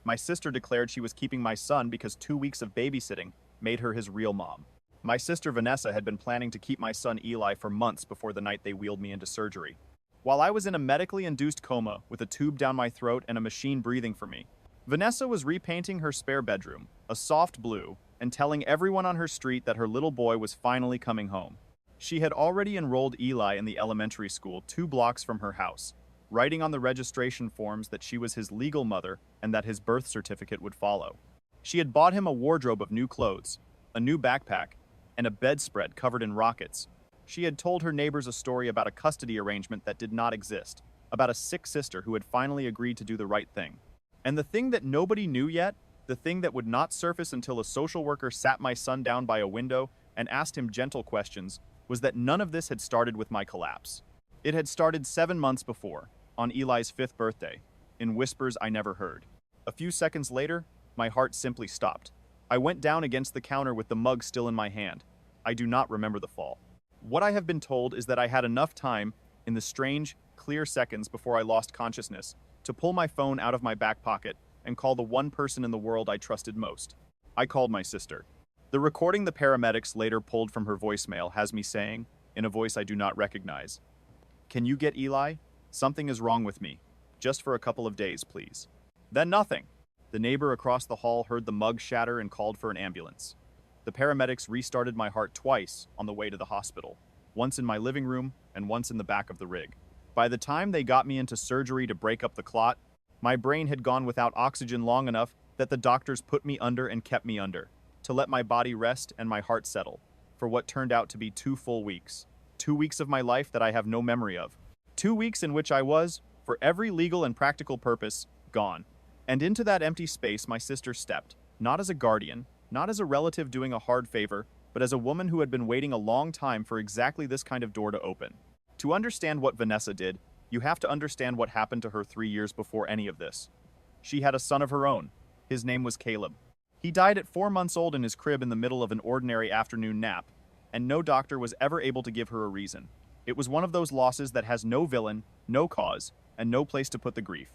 My sister declared she was keeping my son because 2 weeks of babysitting made her his real mom. My sister Vanessa had been planning to keep my son Eli for months before the night they wheeled me into surgery. While I was in a medically induced coma with a tube down my throat and a machine breathing for me, Vanessa was repainting her spare bedroom, a soft blue, and telling everyone on her street that her little boy was finally coming home. She had already enrolled Eli in the elementary school 2 blocks from her house, writing on the registration forms that she was his legal mother and that his birth certificate would follow. She had bought him a wardrobe of new clothes, a new backpack, and a bedspread covered in rockets. She had told her neighbors a story about a custody arrangement that did not exist, about a sick sister who had finally agreed to do the right thing. And the thing that nobody knew yet, the thing that would not surface until a social worker sat my son down by a window and asked him gentle questions, was that none of this had started with my collapse. It had started 7 months before, on Eli's 5th birthday, in whispers I never heard. A few seconds later, my heart simply stopped. I went down against the counter with the mug still in my hand. I do not remember the fall. What I have been told is that I had enough time, in the strange, clear seconds before I lost consciousness, to pull my phone out of my back pocket and call the one person in the world I trusted most. I called my sister. The recording the paramedics later pulled from her voicemail has me saying, in a voice I do not recognize, "Can you get Eli? Something is wrong with me. Just for a couple of days, please." Then nothing. The neighbor across the hall heard the mug shatter and called for an ambulance. The paramedics restarted my heart twice on the way to the hospital, once in my living room and once in the back of the rig. By the time they got me into surgery to break up the clot, my brain had gone without oxygen long enough that the doctors put me under and kept me under, to let my body rest and my heart settle, for what turned out to be 2 full weeks. 2 weeks of my life that I have no memory of. 2 weeks in which I was, for every legal and practical purpose, gone. And into that empty space my sister stepped, not as a guardian, not as a relative doing a hard favor, but as a woman who had been waiting a long time for exactly this kind of door to open. To understand what Vanessa did, you have to understand what happened to her 3 years before any of this. She had a son of her own. His name was Caleb. He died at 4 months old in his crib in the middle of an ordinary afternoon nap, and no doctor was ever able to give her a reason. It was one of those losses that has no villain, no cause, and no place to put the grief.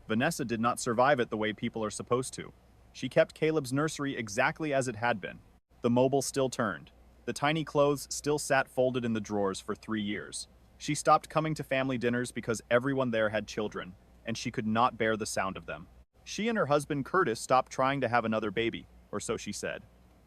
Vanessa did not survive it the way people are supposed to. She kept Caleb's nursery exactly as it had been. The mobile still turned. The tiny clothes still sat folded in the drawers for 3 years. She stopped coming to family dinners because everyone there had children, and she could not bear the sound of them. She and her husband Curtis stopped trying to have another baby, or so she said.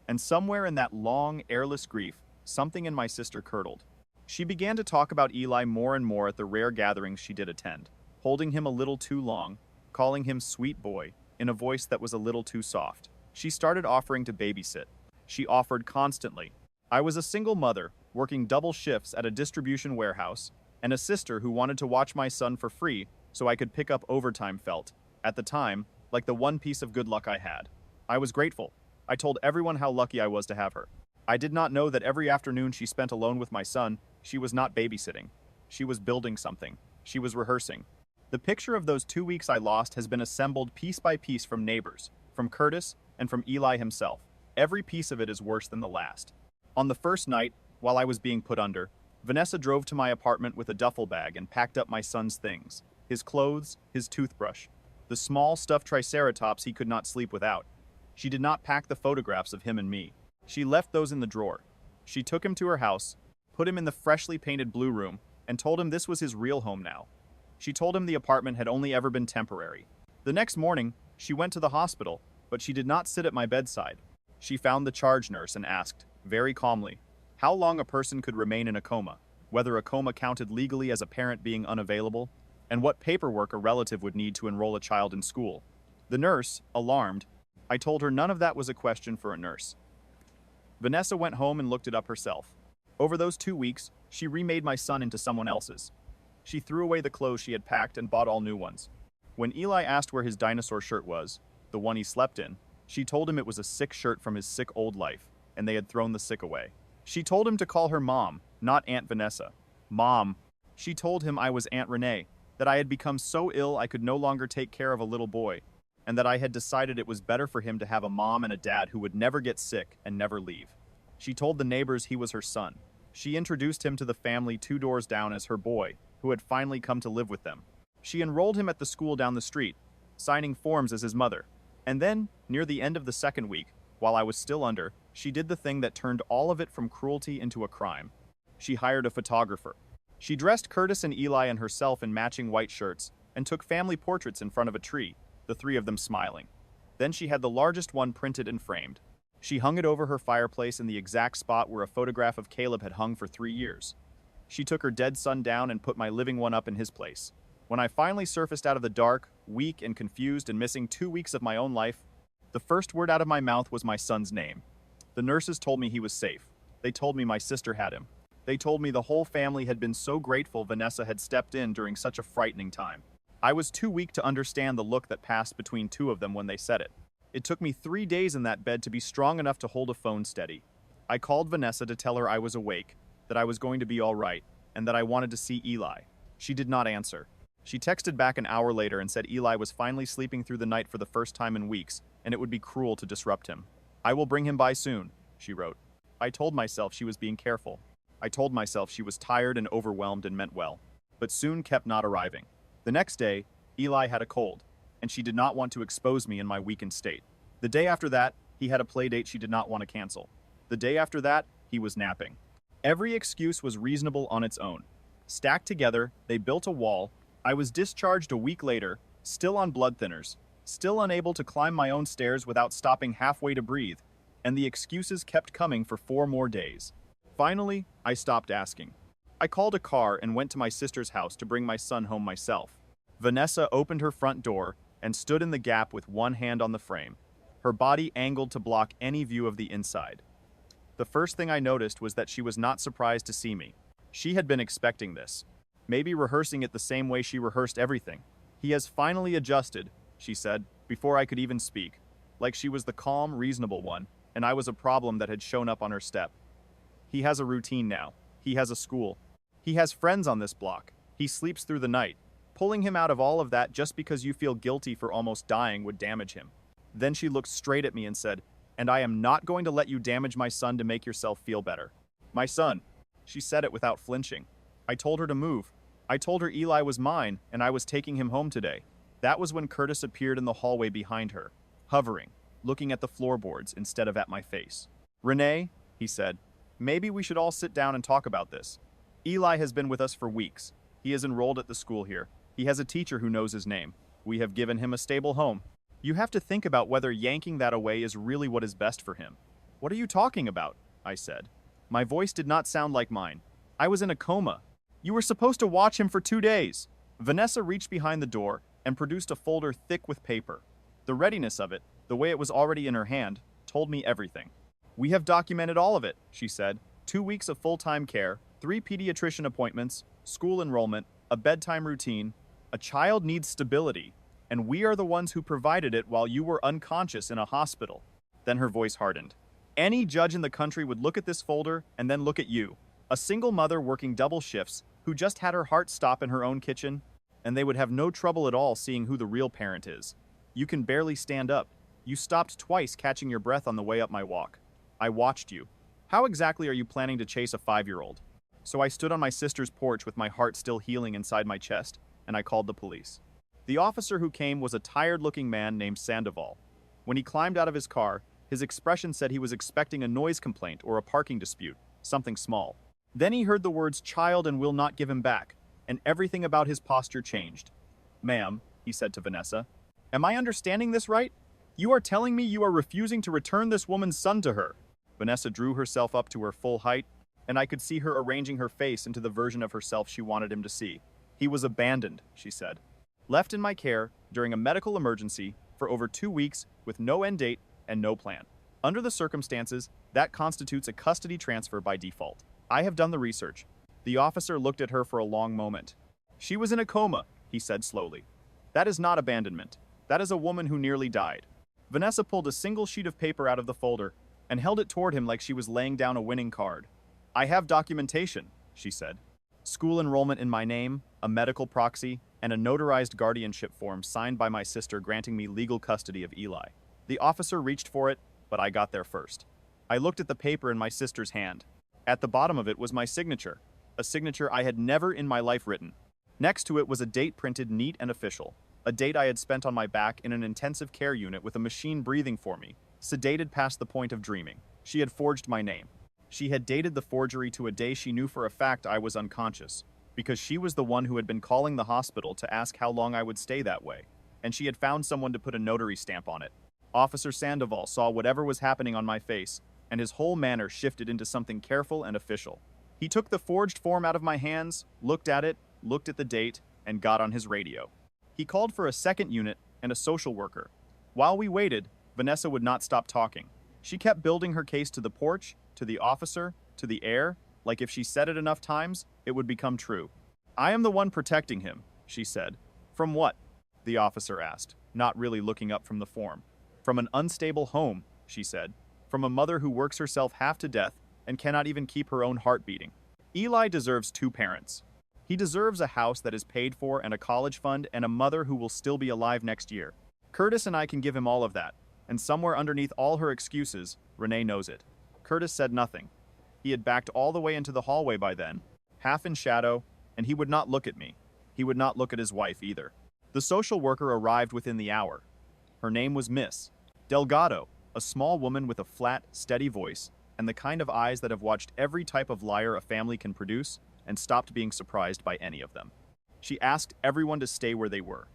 And somewhere in that long, airless grief, something in my sister curdled. She began to talk about Eli more and more at the rare gatherings she did attend, holding him a little too long, calling him sweet boy, in a voice that was a little too soft. She started offering to babysit. She offered constantly. I was a single mother, working double shifts at a distribution warehouse, and a sister who wanted to watch my son for free so I could pick up overtime felt, at the time, like the one piece of good luck I had. I was grateful. I told everyone how lucky I was to have her. I did not know that every afternoon she spent alone with my son, she was not babysitting. She was building something. She was rehearsing. The picture of those 2 weeks I lost has been assembled piece by piece from neighbors, from Curtis, and from Eli himself. Every piece of it is worse than the last. On the first night, while I was being put under, Vanessa drove to my apartment with a duffel bag and packed up my son's things, his clothes, his toothbrush, the small stuffed triceratops he could not sleep without. She did not pack the photographs of him and me. She left those in the drawer. She took him to her house, put him in the freshly painted blue room, and told him this was his real home now. She told him the apartment had only ever been temporary. The next morning, she went to the hospital, but she did not sit at my bedside. She found the charge nurse and asked, very calmly, how long a person could remain in a coma, whether a coma counted legally as a parent being unavailable, and what paperwork a relative would need to enroll a child in school. The nurse, alarmed, I told her none of that was a question for a nurse. Vanessa went home and looked it up herself. Over those 2 weeks, she remade my son into someone else's. She threw away the clothes she had packed and bought all new ones. When Eli asked where his dinosaur shirt was, the one he slept in, she told him it was a sick shirt from his sick old life, and they had thrown the sick away. She told him to call her mom, not Aunt Vanessa. Mom. She told him I was Aunt Renee, that I had become so ill I could no longer take care of a little boy, and that I had decided it was better for him to have a mom and a dad who would never get sick and never leave. She told the neighbors he was her son. She introduced him to the family 2 doors down as her boy, who had finally come to live with them. She enrolled him at the school down the street, signing forms as his mother, And then, near the end of the second week, while I was still under, she did the thing that turned all of it from cruelty into a crime. She hired a photographer. She dressed Curtis and Eli and herself in matching white shirts and took family portraits in front of a tree, the three of them smiling. Then she had the largest one printed and framed. She hung it over her fireplace in the exact spot where a photograph of Caleb had hung for 3 years. She took her dead son down and put my living one up in his place. When I finally surfaced out of the dark, weak and confused and missing 2 weeks of my own life, the first word out of my mouth was my son's name. The nurses told me he was safe. They told me my sister had him. They told me the whole family had been so grateful Vanessa had stepped in during such a frightening time. I was too weak to understand the look that passed between two of them when they said it. It took me 3 days in that bed to be strong enough to hold a phone steady. I called Vanessa to tell her I was awake, that I was going to be all right, and that I wanted to see Eli. She did not answer. She texted back an hour later and said Eli was finally sleeping through the night for the first time in weeks, and it would be cruel to disrupt him. I will bring him by soon, she wrote. I told myself she was being careful. I told myself she was tired and overwhelmed and meant well, but soon kept not arriving. The next day, Eli had a cold, and she did not want to expose me in my weakened state. The day after that, he had a play date she did not want to cancel. The day after that, he was napping. Every excuse was reasonable on its own. Stacked together, they built a wall. I was discharged a week later, still on blood thinners, still unable to climb my own stairs without stopping halfway to breathe, and the excuses kept coming for 4 more days. Finally, I stopped asking. I called a car and went to my sister's house to bring my son home myself. Vanessa opened her front door and stood in the gap with one hand on the frame, her body angled to block any view of the inside. The first thing I noticed was that she was not surprised to see me. She had been expecting this, maybe rehearsing it the same way she rehearsed everything. He has finally adjusted, she said, before I could even speak, like she was the calm, reasonable one, and I was a problem that had shown up on her step. He has a routine now. He has a school. He has friends on this block. He sleeps through the night. Pulling him out of all of that just because you feel guilty for almost dying would damage him. Then she looked straight at me and said, "And I am not going to let you damage my son to make yourself feel better." My son. She said it without flinching. I told her to move. I told her Eli was mine, and I was taking him home today. That was when Curtis appeared in the hallway behind her, hovering, looking at the floorboards instead of at my face. "Renee," he said, "maybe we should all sit down and talk about this. Eli has been with us for weeks. He is enrolled at the school here. He has a teacher who knows his name. We have given him a stable home. You have to think about whether yanking that away is really what is best for him." "What are you talking about?" I said. My voice did not sound like mine. I was in a coma. "You were supposed to watch him for 2 days." Vanessa reached behind the door and produced a folder thick with paper. The readiness of it, the way it was already in her hand, told me everything. "We have documented all of it," she said. 2 weeks of full-time care, 3 pediatrician appointments, school enrollment, a bedtime routine. A child needs stability, and we are the ones who provided it while you were unconscious in a hospital. Then her voice hardened. Any judge in the country would look at this folder and then look at you, a single mother working double shifts who just had her heart stop in her own kitchen, and they would have no trouble at all seeing who the real parent is. You can barely stand up. You stopped twice catching your breath on the way up my walk. I watched you. How exactly are you planning to chase a 5-year-old? So I stood on my sister's porch with my heart still healing inside my chest, and I called the police. The officer who came was a tired-looking man named Sandoval. When he climbed out of his car, his expression said he was expecting a noise complaint or a parking dispute, something small. Then he heard the words "child" and "will not give him back," and everything about his posture changed. "Ma'am," he said to Vanessa, "am I understanding this right? You are telling me you are refusing to return this woman's son to her." Vanessa drew herself up to her full height, and I could see her arranging her face into the version of herself she wanted him to see. "He was abandoned," she said. "Left in my care during a medical emergency for over 2 weeks with no end date and no plan. Under the circumstances, that constitutes a custody transfer by default. I have done the research." The officer looked at her for a long moment. "She was in a coma," he said slowly. "That is not abandonment. That is a woman who nearly died." Vanessa pulled a single sheet of paper out of the folder and held it toward him like she was laying down a winning card. "I have documentation," she said. "School enrollment in my name, a medical proxy, and a notarized guardianship form signed by my sister granting me legal custody of Eli." The officer reached for it, but I got there first. I looked at the paper in my sister's hand. At the bottom of it was my signature, a signature I had never in my life written. Next to it was a date printed neat and official, a date I had spent on my back in an intensive care unit with a machine breathing for me, sedated past the point of dreaming. She had forged my name. She had dated the forgery to a day she knew for a fact I was unconscious, because she was the one who had been calling the hospital to ask how long I would stay that way, and she had found someone to put a notary stamp on it. Officer Sandoval saw whatever was happening on my face, and his whole manner shifted into something careful and official. He took the forged form out of my hands, looked at it, looked at the date, and got on his radio. He called for a second unit and a social worker. While we waited, Vanessa would not stop talking. She kept building her case to the porch, to the officer, to the air, like if she said it enough times, it would become true. "I am the one protecting him," she said. "From what?" the officer asked, not really looking up from the form. "From an unstable home," she said. "From a mother who works herself half to death and cannot even keep her own heart beating. Eli deserves two parents. He deserves a house that is paid for and a college fund and a mother who will still be alive next year. Curtis and I can give him all of that, and somewhere underneath all her excuses, Renee knows it." Curtis said nothing. He had backed all the way into the hallway by then, half in shadow, and he would not look at me. He would not look at his wife either. The social worker arrived within the hour. Her name was Miss Delgado, a small woman with a flat, steady voice and the kind of eyes that have watched every type of liar a family can produce and stopped being surprised by any of them. She asked everyone to stay where they were.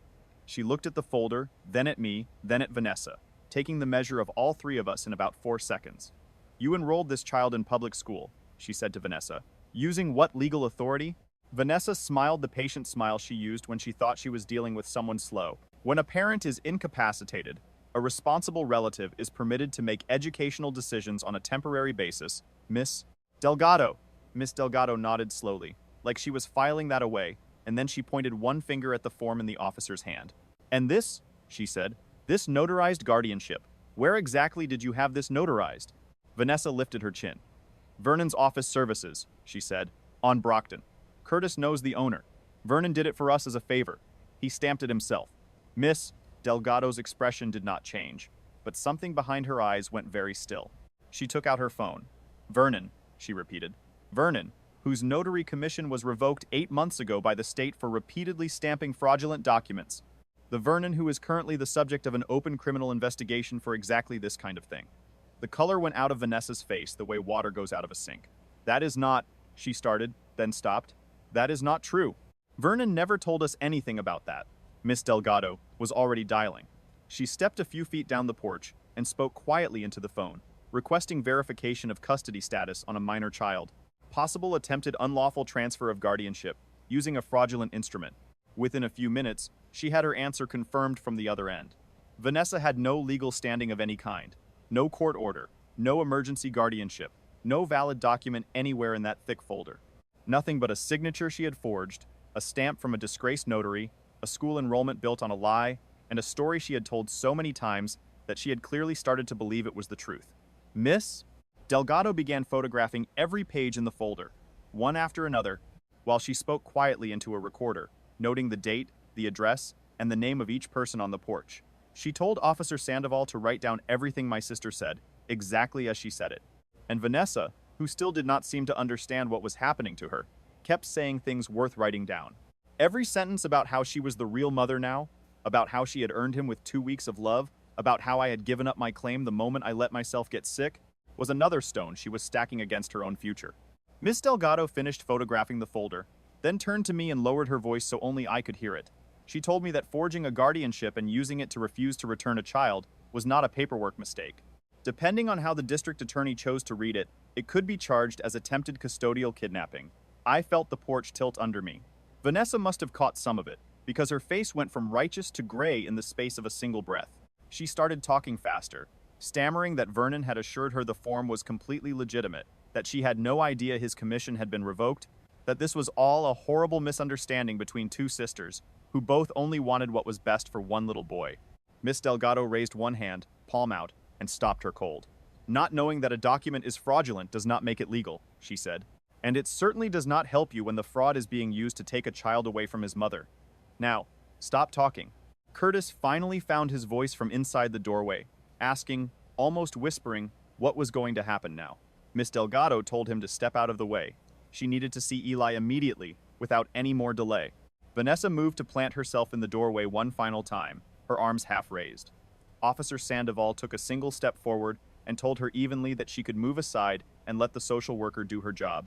She looked at the folder, then at me, then at Vanessa, taking the measure of all three of us in about 4 seconds. "You enrolled this child in public school," she said to Vanessa. "Using what legal authority?" Vanessa smiled the patient smile she used when she thought she was dealing with someone slow. "When a parent is incapacitated, a responsible relative is permitted to make educational decisions on a temporary basis, Miss Delgado." Miss Delgado nodded slowly, like she was filing that away, and then she pointed one finger at the form in the officer's hand. "And this," she said, "this notarized guardianship. Where exactly did you have this notarized?" Vanessa lifted her chin. "Vernon's office services," she said, "on Brockton. Curtis knows the owner. Vernon did it for us as a favor. He stamped it himself." Miss Delgado's expression did not change, but something behind her eyes went very still. She took out her phone. "Vernon," she repeated. "Vernon, whose notary commission was revoked 8 months ago by the state for repeatedly stamping fraudulent documents. The Vernon who is currently the subject of an open criminal investigation for exactly this kind of thing." The color went out of Vanessa's face the way water goes out of a sink. "That is not," she started, then stopped. "That is not true. Vernon never told us anything about that." Miss Delgado was already dialing. She stepped a few feet down the porch and spoke quietly into the phone, requesting verification of custody status on a minor child. Possible attempted unlawful transfer of guardianship, using a fraudulent instrument. Within a few minutes, she had her answer confirmed from the other end. Vanessa had no legal standing of any kind. No court order, no emergency guardianship, no valid document anywhere in that thick folder. Nothing but a signature she had forged, a stamp from a disgraced notary, a school enrollment built on a lie, and a story she had told so many times that she had clearly started to believe it was the truth. Miss Delgado began photographing every page in the folder, one after another, while she spoke quietly into a recorder, noting the date, the address, and the name of each person on the porch. She told Officer Sandoval to write down everything my sister said, exactly as she said it. And Vanessa, who still did not seem to understand what was happening to her, kept saying things worth writing down. Every sentence about how she was the real mother now, about how she had earned him with 2 weeks of love, about how I had given up my claim the moment I let myself get sick, was another stone she was stacking against her own future. Miss Delgado finished photographing the folder, then turned to me and lowered her voice so only I could hear it. She told me that forging a guardianship and using it to refuse to return a child was not a paperwork mistake. Depending on how the district attorney chose to read it, it could be charged as attempted custodial kidnapping. I felt the porch tilt under me. Vanessa must have caught some of it, because her face went from righteous to gray in the space of a single breath. She started talking faster, stammering that Vernon had assured her the form was completely legitimate, that she had no idea his commission had been revoked, that this was all a horrible misunderstanding between two sisters, who both only wanted what was best for one little boy. Miss Delgado raised one hand, palm out, and stopped her cold. "Not knowing that a document is fraudulent does not make it legal," she said. "And it certainly does not help you when the fraud is being used to take a child away from his mother. Now, stop talking." Curtis finally found his voice from inside the doorway, asking, almost whispering, what was going to happen now. Miss Delgado told him to step out of the way. She needed to see Eli immediately, without any more delay. Vanessa moved to plant herself in the doorway one final time, her arms half raised. Officer Sandoval took a single step forward and told her evenly that she could move aside and let the social worker do her job.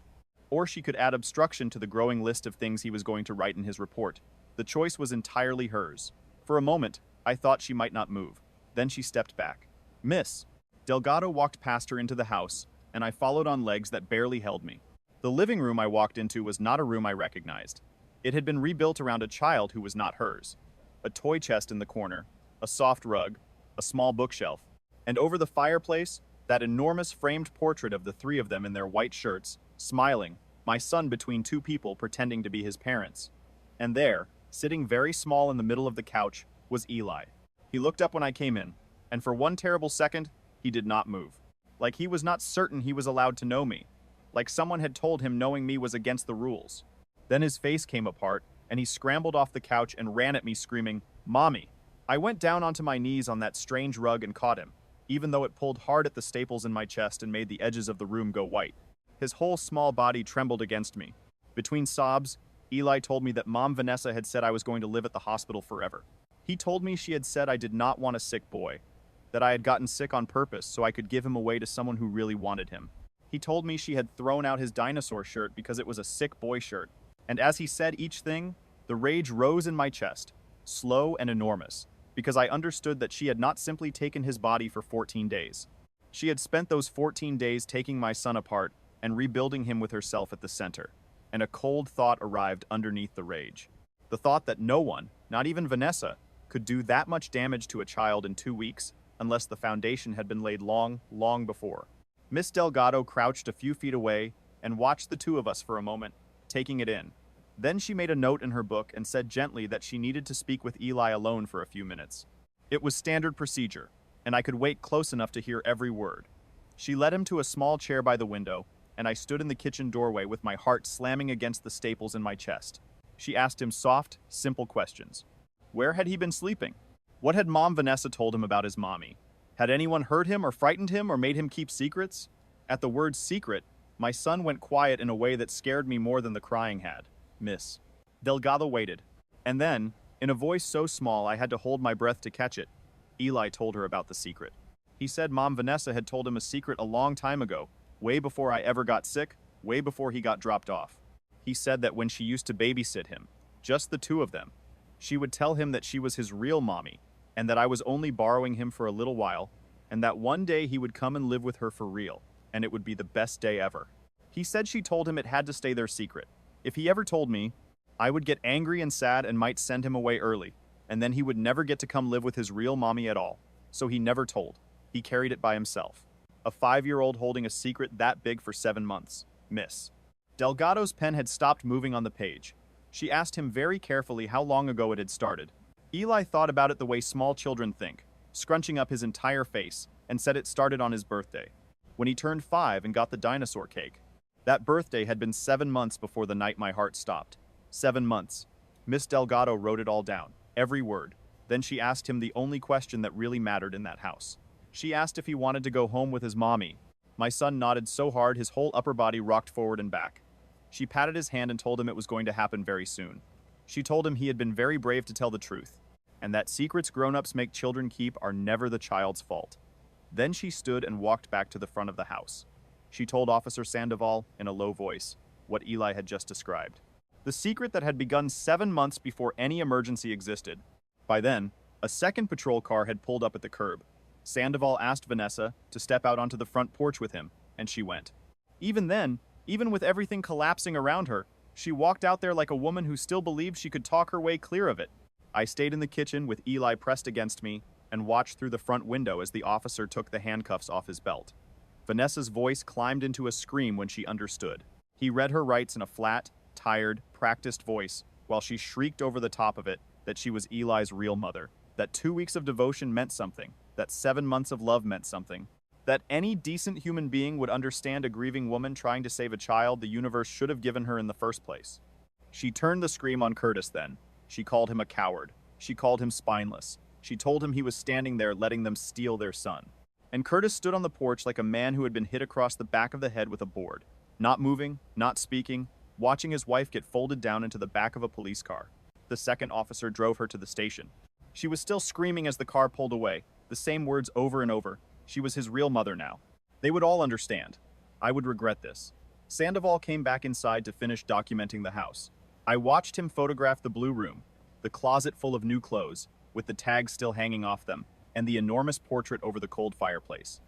Or she could add obstruction to the growing list of things he was going to write in his report. The choice was entirely hers. For a moment, I thought she might not move. Then she stepped back. "Miss." Delgado walked past her into the house, and I followed on legs that barely held me. The living room I walked into was not a room I recognized. It had been rebuilt around a child who was not hers. A toy chest in the corner, a soft rug, a small bookshelf, and over the fireplace, that enormous framed portrait of the three of them in their white shirts, smiling, my son between two people pretending to be his parents. And there, sitting very small in the middle of the couch, was Eli. He looked up when I came in, and for one terrible second, he did not move. Like he was not certain he was allowed to know me. Like someone had told him knowing me was against the rules. Then his face came apart, and he scrambled off the couch and ran at me screaming, "Mommy!" I went down onto my knees on that strange rug and caught him, even though it pulled hard at the staples in my chest and made the edges of the room go white. His whole small body trembled against me. Between sobs, Eli told me that Mom Vanessa had said I was going to live at the hospital forever. He told me she had said I did not want a sick boy, that I had gotten sick on purpose so I could give him away to someone who really wanted him. He told me she had thrown out his dinosaur shirt because it was a sick boy shirt. And as he said each thing, the rage rose in my chest, slow and enormous, because I understood that she had not simply taken his body for 14 days. She had spent those 14 days taking my son apart and rebuilding him with herself at the center. And a cold thought arrived underneath the rage. The thought that no one, not even Vanessa, could do that much damage to a child in 2 weeks unless the foundation had been laid long, long before. Miss Delgado crouched a few feet away and watched the two of us for a moment, taking it in. Then she made a note in her book and said gently that she needed to speak with Eli alone for a few minutes. It was standard procedure, and I could wait close enough to hear every word. She led him to a small chair by the window, and I stood in the kitchen doorway with my heart slamming against the staples in my chest. She asked him soft, simple questions. Where had he been sleeping? What had Mom Vanessa told him about his mommy? Had anyone hurt him or frightened him or made him keep secrets? At the word secret, my son went quiet in a way that scared me more than the crying had. Miss Delgado waited, and then, in a voice so small I had to hold my breath to catch it, Eli told her about the secret. He said Mom Vanessa had told him a secret a long time ago, way before I ever got sick, way before he got dropped off. He said that when she used to babysit him, just the two of them, she would tell him that she was his real mommy, and that I was only borrowing him for a little while, and that one day he would come and live with her for real, and it would be the best day ever. He said she told him it had to stay their secret. If he ever told me, I would get angry and sad and might send him away early, and then he would never get to come live with his real mommy at all. So he never told. He carried it by himself. A 5-year-old holding a secret that big for 7 months. Miss Delgado's pen had stopped moving on the page. She asked him very carefully how long ago it had started. Eli thought about it the way small children think, scrunching up his entire face, and said it started on his birthday, when he turned 5 and got the dinosaur cake. That birthday had been 7 months before the night my heart stopped. 7 months. Miss Delgado wrote it all down, every word. Then she asked him the only question that really mattered in that house. She asked if he wanted to go home with his mommy. My son nodded so hard his whole upper body rocked forward and back. She patted his hand and told him it was going to happen very soon. She told him he had been very brave to tell the truth, and that secrets grown-ups make children keep are never the child's fault. Then she stood and walked back to the front of the house. She told Officer Sandoval, in a low voice, what Eli had just described. The secret that had begun 7 months before any emergency existed. By then, a second patrol car had pulled up at the curb. Sandoval asked Vanessa to step out onto the front porch with him, and she went. Even then, even with everything collapsing around her, she walked out there like a woman who still believed she could talk her way clear of it. I stayed in the kitchen with Eli pressed against me and watched through the front window as the officer took the handcuffs off his belt. Vanessa's voice climbed into a scream when she understood. He read her rights in a flat, tired, practiced voice while she shrieked over the top of it that she was Eli's real mother, that 2 weeks of devotion meant something, that 7 months of love meant something, that any decent human being would understand a grieving woman trying to save a child the universe should have given her in the first place. She turned the scream on Curtis then. She called him a coward. She called him spineless. She told him he was standing there letting them steal their son. And Curtis stood on the porch like a man who had been hit across the back of the head with a board, not moving, not speaking, watching his wife get folded down into the back of a police car. The second officer drove her to the station. She was still screaming as the car pulled away, the same words over and over. She was his real mother now. They would all understand. I would regret this. Sandoval came back inside to finish documenting the house. I watched him photograph the blue room, the closet full of new clothes, with the tags still hanging off them, and the enormous portrait over the cold fireplace.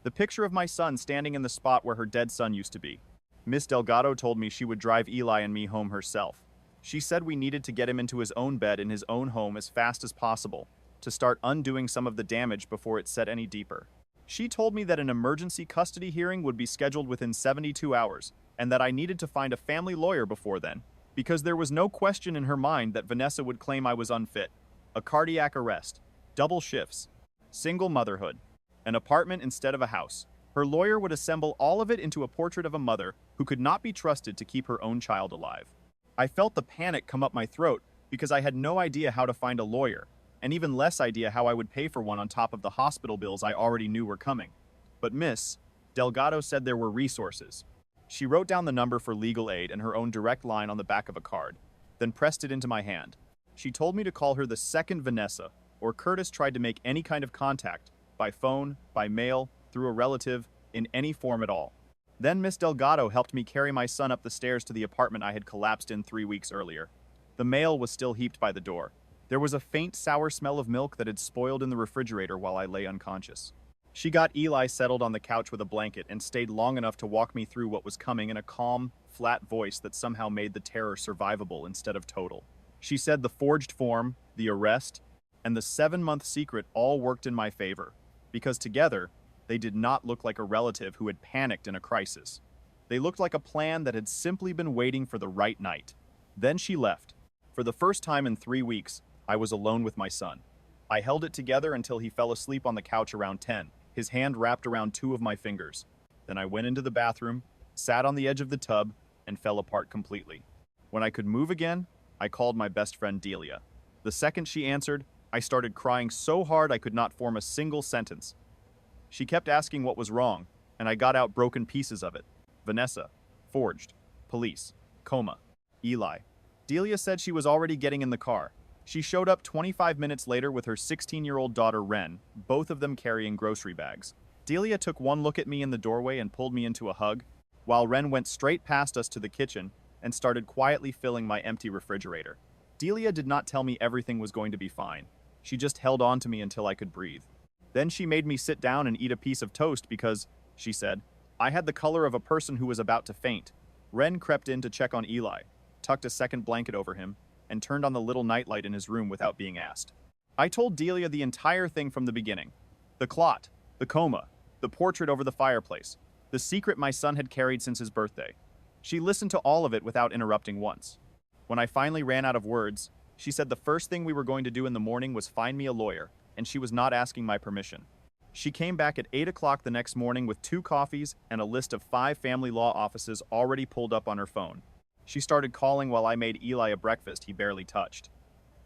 The picture of my son standing in the spot where her dead son used to be. Miss Delgado told me she would drive Eli and me home herself. She said we needed to get him into his own bed in his own home as fast as possible, to start undoing some of the damage before it set any deeper. She told me that an emergency custody hearing would be scheduled within 72 hours, and that I needed to find a family lawyer before then, because there was no question in her mind that Vanessa would claim I was unfit. A cardiac arrest, double shifts, single motherhood, an apartment instead of a house. Her lawyer would assemble all of it into a portrait of a mother who could not be trusted to keep her own child alive. I felt the panic come up my throat because I had no idea how to find a lawyer, and even less idea how I would pay for one on top of the hospital bills I already knew were coming. But Miss Delgado said there were resources. She wrote down the number for legal aid and her own direct line on the back of a card, then pressed it into my hand. She told me to call her the second Vanessa, or Curtis tried to make any kind of contact, by phone, by mail, through a relative, in any form at all. Then Miss Delgado helped me carry my son up the stairs to the apartment I had collapsed in 3 weeks earlier. The mail was still heaped by the door. There was a faint sour smell of milk that had spoiled in the refrigerator while I lay unconscious. She got Eli settled on the couch with a blanket and stayed long enough to walk me through what was coming in a calm, flat voice that somehow made the terror survivable instead of total. She said the forged form, the arrest, and the 7-month secret all worked in my favor, because together, they did not look like a relative who had panicked in a crisis. They looked like a plan that had simply been waiting for the right night. Then she left. For the first time in 3 weeks, I was alone with my son. I held it together until he fell asleep on the couch around 10, his hand wrapped around 2 of my fingers. Then I went into the bathroom, sat on the edge of the tub, and fell apart completely. When I could move again, I called my best friend Delia. The second she answered, I started crying so hard I could not form a single sentence. She kept asking what was wrong, and I got out broken pieces of it. Vanessa, forged, police, coma, Eli. Delia said she was already getting in the car. She showed up 25 minutes later with her 16-year-old daughter Ren, both of them carrying grocery bags. Delia took one look at me in the doorway and pulled me into a hug, while Ren went straight past us to the kitchen and started quietly filling my empty refrigerator. Delia did not tell me everything was going to be fine. She just held on to me until I could breathe. Then she made me sit down and eat a piece of toast because, she said, I had the color of a person who was about to faint. Ren crept in to check on Eli, tucked a second blanket over him, and turned on the little nightlight in his room without being asked. I told Delia the entire thing from the beginning. The clot, the coma, the portrait over the fireplace, the secret my son had carried since his birthday. She listened to all of it without interrupting once. When I finally ran out of words, she said the first thing we were going to do in the morning was find me a lawyer, and she was not asking my permission. She came back at 8 o'clock the next morning with 2 coffees and a list of 5 family law offices already pulled up on her phone. She started calling while I made Eli a breakfast he barely touched.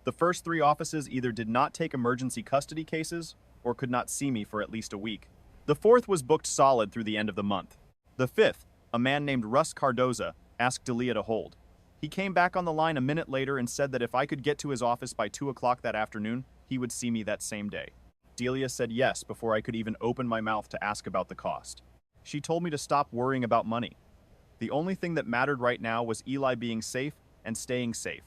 The first 3 offices either did not take emergency custody cases or could not see me for at least a week. The 4th was booked solid through the end of the month. The 5th, a man named Russ Cardoza, asked Delia to hold. He came back on the line a minute later and said that if I could get to his office by 2 o'clock that afternoon, he would see me that same day. Delia said yes before I could even open my mouth to ask about the cost. She told me to stop worrying about money. The only thing that mattered right now was Eli being safe and staying safe,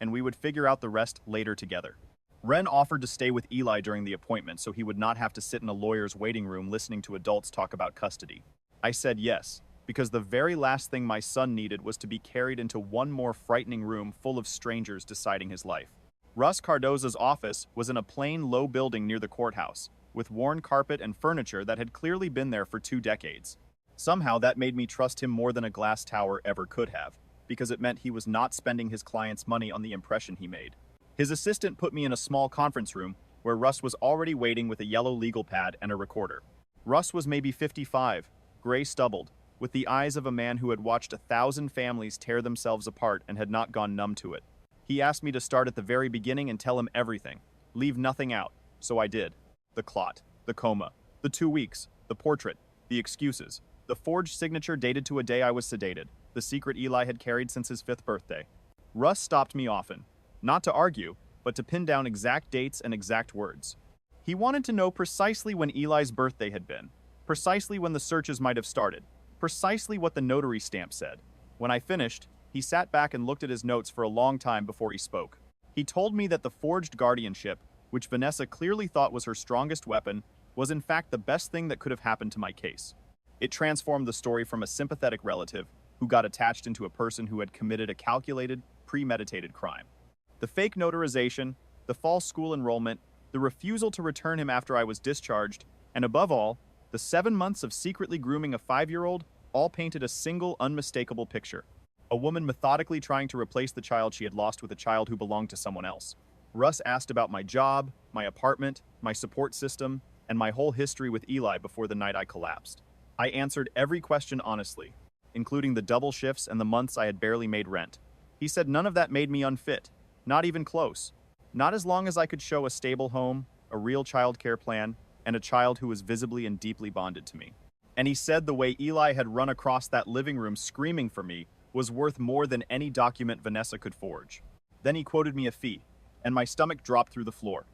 and we would figure out the rest later together. Ren offered to stay with Eli during the appointment so he would not have to sit in a lawyer's waiting room listening to adults talk about custody. I said yes, because the very last thing my son needed was to be carried into one more frightening room full of strangers deciding his life. Russ Cardoza's office was in a plain, low building near the courthouse, with worn carpet and furniture that had clearly been there for 2 decades. Somehow that made me trust him more than a glass tower ever could have, because it meant he was not spending his client's money on the impression he made. His assistant put me in a small conference room where Russ was already waiting with a yellow legal pad and a recorder. Russ was maybe 55, gray-stubbled, with the eyes of a man who had watched 1,000 families tear themselves apart and had not gone numb to it. He asked me to start at the very beginning and tell him everything, leave nothing out, so I did. The clot, the coma, the 2 weeks, the portrait, the excuses, the forged signature dated to a day I was sedated, the secret Eli had carried since his 5th birthday. Russ stopped me often. not to argue, but to pin down exact dates and exact words. He wanted to know precisely when Eli's birthday had been, precisely when the searches might have started, precisely what the notary stamp said. When I finished, he sat back and looked at his notes for a long time before he spoke. He told me that the forged guardianship, which Vanessa clearly thought was her strongest weapon, was in fact the best thing that could have happened to my case. It transformed the story from a sympathetic relative who got attached into a person who had committed a calculated, premeditated crime. The fake notarization, the false school enrollment, the refusal to return him after I was discharged, and above all, the 7 months of secretly grooming a 5-year-old all painted a single unmistakable picture. A woman methodically trying to replace the child she had lost with a child who belonged to someone else. Russ asked about my job, my apartment, my support system, and my whole history with Eli before the night I collapsed. I answered every question honestly, including the double shifts and the months I had barely made rent. He said none of that made me unfit, not even close. Not as long as I could show a stable home, a real childcare plan, and a child who was visibly and deeply bonded to me. And he said the way Eli had run across that living room screaming for me was worth more than any document Vanessa could forge. Then he quoted me a fee, and my stomach dropped through the floor.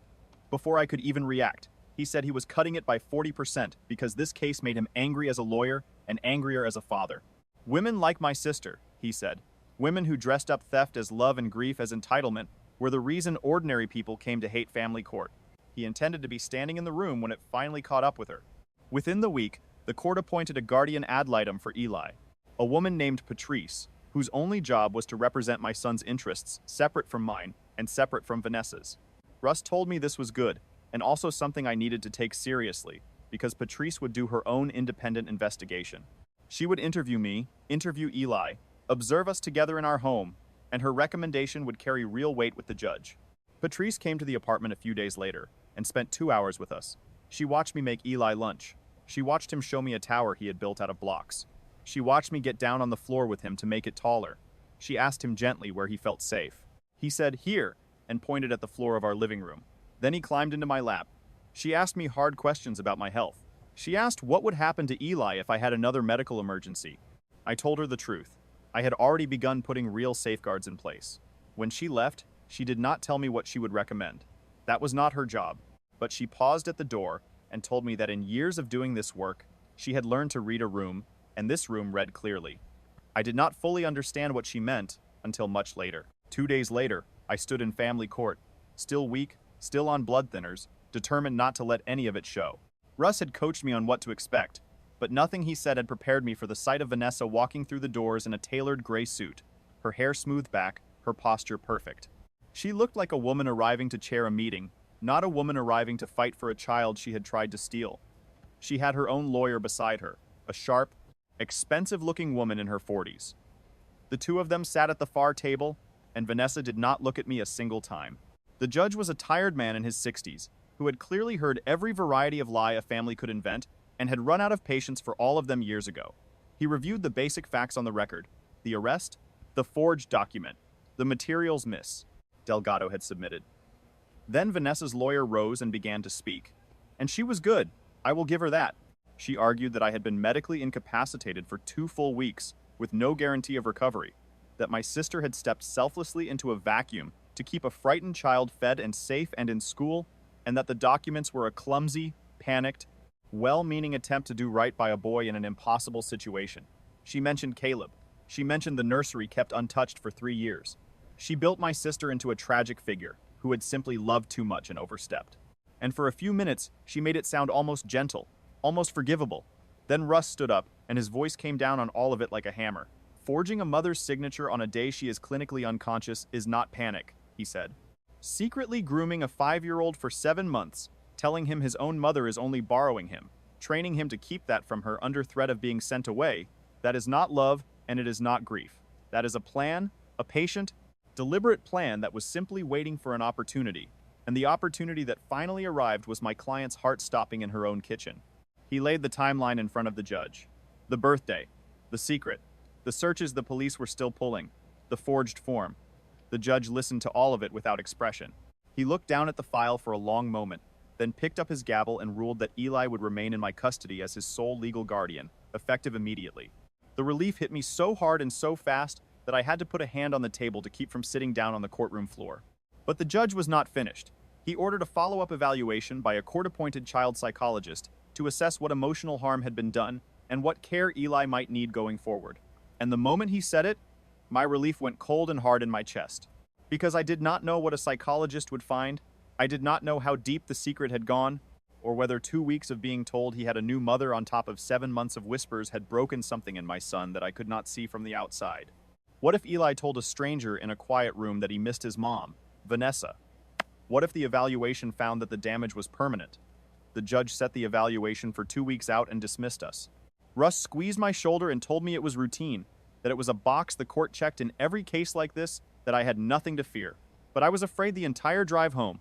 Before I could even react, he said he was cutting it by 40% because this case made him angry as a lawyer and angrier as a father. Women like my sister, he said, women who dressed up theft as love and grief as entitlement, were the reason ordinary people came to hate family court. He intended to be standing in the room when it finally caught up with her. Within the week, the court appointed a guardian ad litem for Eli, a woman named Patrice, whose only job was to represent my son's interests separate from mine and separate from Vanessa's. Russ told me this was good, and also something I needed to take seriously, because Patrice would do her own independent investigation. She would interview me, interview Eli, observe us together in our home, and her recommendation would carry real weight with the judge. Patrice came to the apartment a few days later and spent 2 hours with us. She watched me make Eli lunch. She watched him show me a tower he had built out of blocks. She watched me get down on the floor with him to make it taller. She asked him gently where he felt safe. He said, "Here," and pointed at the floor of our living room. Then he climbed into my lap. She asked me hard questions about my health. She asked what would happen to Eli if I had another medical emergency. I told her the truth. I had already begun putting real safeguards in place. When she left, she did not tell me what she would recommend. That was not her job. But she paused at the door and told me that in years of doing this work, she had learned to read a room, and this room read clearly. I did not fully understand what she meant until much later. 2 days later, I stood in family court, still weak, still on blood thinners, determined not to let any of it show. Russ had coached me on what to expect, but nothing he said had prepared me for the sight of Vanessa walking through the doors in a tailored gray suit, her hair smoothed back, her posture perfect. She looked like a woman arriving to chair a meeting, not a woman arriving to fight for a child she had tried to steal. She had her own lawyer beside her, a sharp, expensive-looking woman in her 40s. The two of them sat at the far table, and Vanessa did not look at me a single time. The judge was a tired man in his 60s, who had clearly heard every variety of lie a family could invent and had run out of patience for all of them years ago. He reviewed the basic facts on the record: the arrest, the forged document, the materials miss, Delgado had submitted. Then Vanessa's lawyer rose and began to speak. And she was good, I will give her that. She argued that I had been medically incapacitated for 2 full weeks, with no guarantee of recovery, that my sister had stepped selflessly into a vacuum to keep a frightened child fed and safe and in school, and that the documents were a clumsy, panicked, well-meaning attempt to do right by a boy in an impossible situation. She mentioned Caleb. She mentioned the nursery kept untouched for 3 years. She built my sister into a tragic figure who had simply loved too much and overstepped. And for a few minutes, she made it sound almost gentle, almost forgivable. Then Russ stood up, and his voice came down on all of it like a hammer. Forging a mother's signature on a day she is clinically unconscious is not panic, he said. Secretly grooming a 5-year-old for 7 months, telling him his own mother is only borrowing him, training him to keep that from her under threat of being sent away, that is not love and it is not grief. That is a plan, a patient, deliberate plan that was simply waiting for an opportunity, and the opportunity that finally arrived was my client's heart stopping in her own kitchen. He laid the timeline in front of the judge. The birthday, the secret, the searches the police were still pulling, the forged form. The judge listened to all of it without expression. He looked down at the file for a long moment, then picked up his gavel and ruled that Eli would remain in my custody as his sole legal guardian, effective immediately. The relief hit me so hard and so fast that I had to put a hand on the table to keep from sitting down on the courtroom floor. But the judge was not finished. He ordered a follow-up evaluation by a court-appointed child psychologist to assess what emotional harm had been done and what care Eli might need going forward. And the moment he said it, my relief went cold and hard in my chest. Because I did not know what a psychologist would find, I did not know how deep the secret had gone, or whether 2 weeks of being told he had a new mother on top of 7 months of whispers had broken something in my son that I could not see from the outside. What if Eli told a stranger in a quiet room that he missed his mom, Vanessa? What if the evaluation found that the damage was permanent? The judge set the evaluation for 2 weeks out and dismissed us. Russ squeezed my shoulder and told me it was routine, that it was a box the court checked in every case like this, that I had nothing to fear. But I was afraid the entire drive home.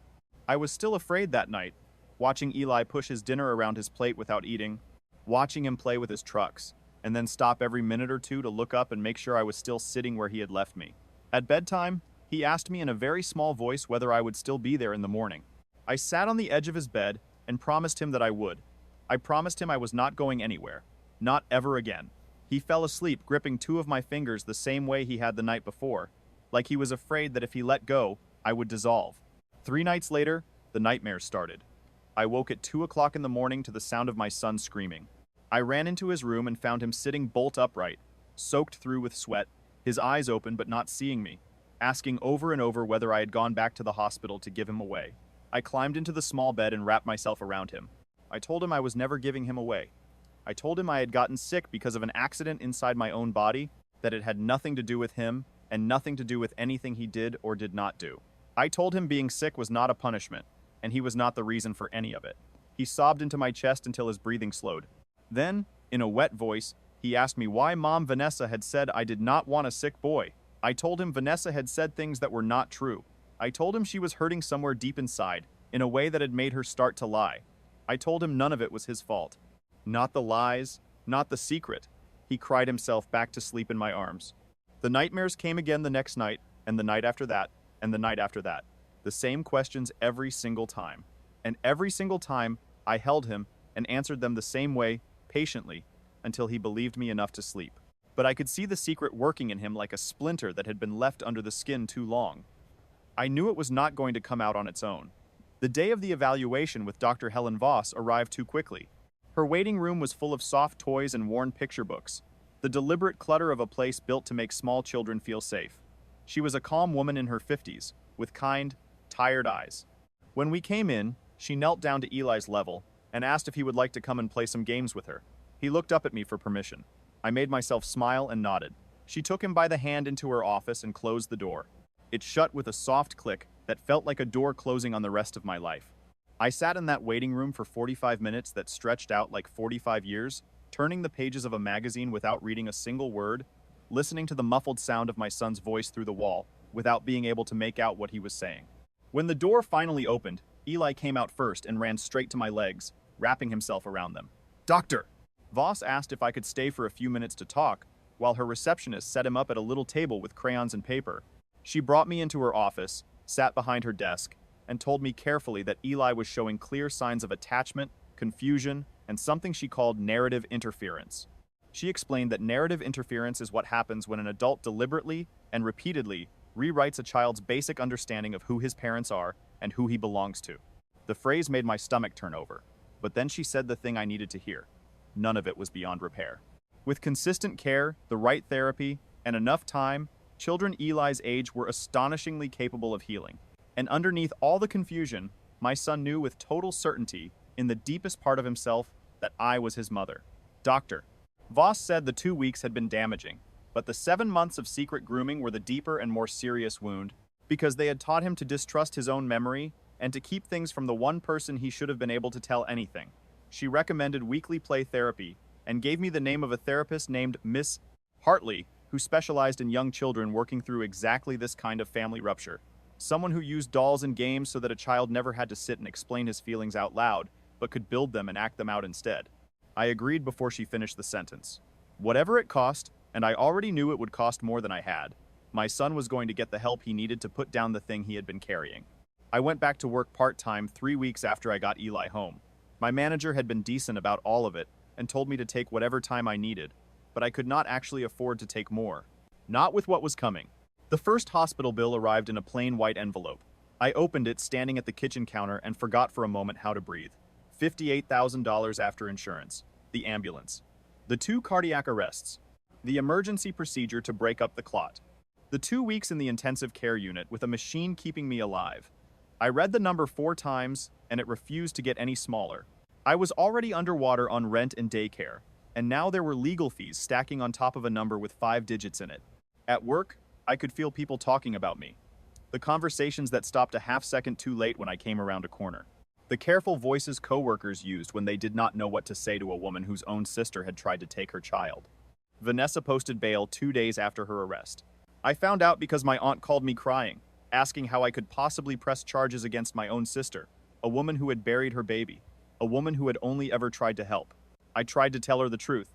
I was still afraid that night, watching Eli push his dinner around his plate without eating, watching him play with his trucks, and then stop every minute or two to look up and make sure I was still sitting where he had left me. At bedtime, he asked me in a very small voice whether I would still be there in the morning. I sat on the edge of his bed and promised him that I would. I promised him I was not going anywhere. Not ever again. He fell asleep, gripping 2 of my fingers the same way he had the night before, like he was afraid that if he let go, I would dissolve. 3 nights later, the nightmares started. I woke at 2 o'clock in the morning to the sound of my son screaming. I ran into his room and found him sitting bolt upright, soaked through with sweat, his eyes open but not seeing me, asking over and over whether I had gone back to the hospital to give him away. I climbed into the small bed and wrapped myself around him. I told him I was never giving him away. I told him I had gotten sick because of an accident inside my own body, that it had nothing to do with him and nothing to do with anything he did or did not do. I told him being sick was not a punishment, and he was not the reason for any of it. He sobbed into my chest until his breathing slowed. Then, in a wet voice, he asked me why Mom Vanessa had said I did not want a sick boy. I told him Vanessa had said things that were not true. I told him she was hurting somewhere deep inside, in a way that had made her start to lie. I told him none of it was his fault. Not the lies, not the secret. He cried himself back to sleep in my arms. The nightmares came again the next night, and the night after that, and the night after that. The same questions every single time. And every single time, I held him and answered them the same way, patiently, until he believed me enough to sleep. But I could see the secret working in him like a splinter that had been left under the skin too long. I knew it was not going to come out on its own. The day of the evaluation with Dr. Helen Voss arrived too quickly. Her waiting room was full of soft toys and worn picture books, the deliberate clutter of a place built to make small children feel safe. She was a calm woman in her 50s, with kind, tired eyes. When we came in, she knelt down to Eli's level and asked if he would like to come and play some games with her. He looked up at me for permission. I made myself smile and nodded. She took him by the hand into her office and closed the door. It shut with a soft click that felt like a door closing on the rest of my life. I sat in that waiting room for 45 minutes that stretched out like 45 years, turning the pages of a magazine without reading a single word, listening to the muffled sound of my son's voice through the wall, without being able to make out what he was saying. When the door finally opened, Eli came out first and ran straight to my legs, wrapping himself around them. "Doctor!" Voss asked if I could stay for a few minutes to talk, while her receptionist set him up at a little table with crayons and paper. She brought me into her office, sat behind her desk, and told me carefully that Eli was showing clear signs of attachment, confusion, and something she called narrative interference. She explained that narrative interference is what happens when an adult deliberately and repeatedly rewrites a child's basic understanding of who his parents are and who he belongs to. The phrase made my stomach turn over, but then she said the thing I needed to hear. None of it was beyond repair. With consistent care, the right therapy, and enough time, children Eli's age were astonishingly capable of healing. And underneath all the confusion, my son knew with total certainty, in the deepest part of himself, that I was his mother. Doctor. Voss said the 2 weeks had been damaging, but the 7 months of secret grooming were the deeper and more serious wound, because they had taught him to distrust his own memory and to keep things from the one person he should have been able to tell anything. She recommended weekly play therapy and gave me the name of a therapist named Miss Hartley, who specialized in young children working through exactly this kind of family rupture. Someone who used dolls and games so that a child never had to sit and explain his feelings out loud, but could build them and act them out instead. I agreed before she finished the sentence. Whatever it cost, and I already knew it would cost more than I had, my son was going to get the help he needed to put down the thing he had been carrying. I went back to work part-time 3 weeks after I got Eli home. My manager had been decent about all of it and told me to take whatever time I needed, but I could not actually afford to take more. Not with what was coming. The first hospital bill arrived in a plain white envelope. I opened it standing at the kitchen counter and forgot for a moment how to breathe. $58,000 after insurance. The ambulance. The 2 cardiac arrests. The emergency procedure to break up the clot. The 2 weeks in the intensive care unit with a machine keeping me alive. I read the number 4 times, and it refused to get any smaller. I was already underwater on rent and daycare, and now there were legal fees stacking on top of a number with 5 digits in it. At work, I could feel people talking about me. The conversations that stopped a half-second too late when I came around a corner. The careful voices coworkers used when they did not know what to say to a woman whose own sister had tried to take her child. Vanessa posted bail 2 days after her arrest. I found out because my aunt called me crying, asking how I could possibly press charges against my own sister, a woman who had buried her baby, a woman who had only ever tried to help. I tried to tell her the truth.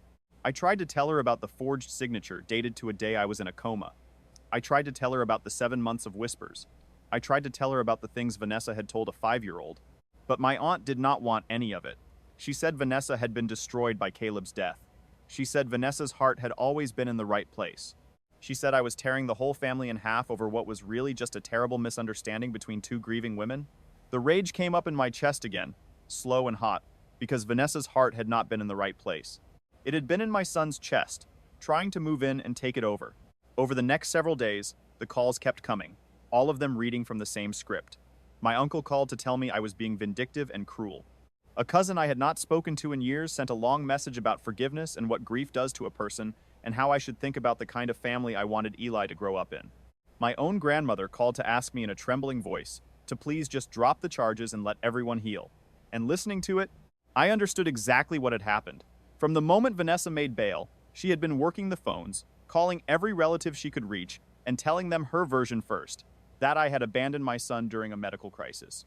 I tried to tell her about the forged signature dated to a day I was in a coma. I tried to tell her about the 7 months of whispers. I tried to tell her about the things Vanessa had told a 5-year-old. But my aunt did not want any of it. She said Vanessa had been destroyed by Caleb's death. She said Vanessa's heart had always been in the right place. She said I was tearing the whole family in half over what was really just a terrible misunderstanding between 2 grieving women. The rage came up in my chest again, slow and hot, because Vanessa's heart had not been in the right place. It had been in my son's chest, trying to move in and take it over. Over the next several days, the calls kept coming, all of them reading from the same script. My uncle called to tell me I was being vindictive and cruel. A cousin I had not spoken to in years sent a long message about forgiveness and what grief does to a person, and how I should think about the kind of family I wanted Eli to grow up in. My own grandmother called to ask me in a trembling voice to please just drop the charges and let everyone heal. And listening to it, I understood exactly what had happened. From the moment Vanessa made bail, she had been working the phones, calling every relative she could reach, and telling them her version first, that I had abandoned my son during a medical crisis,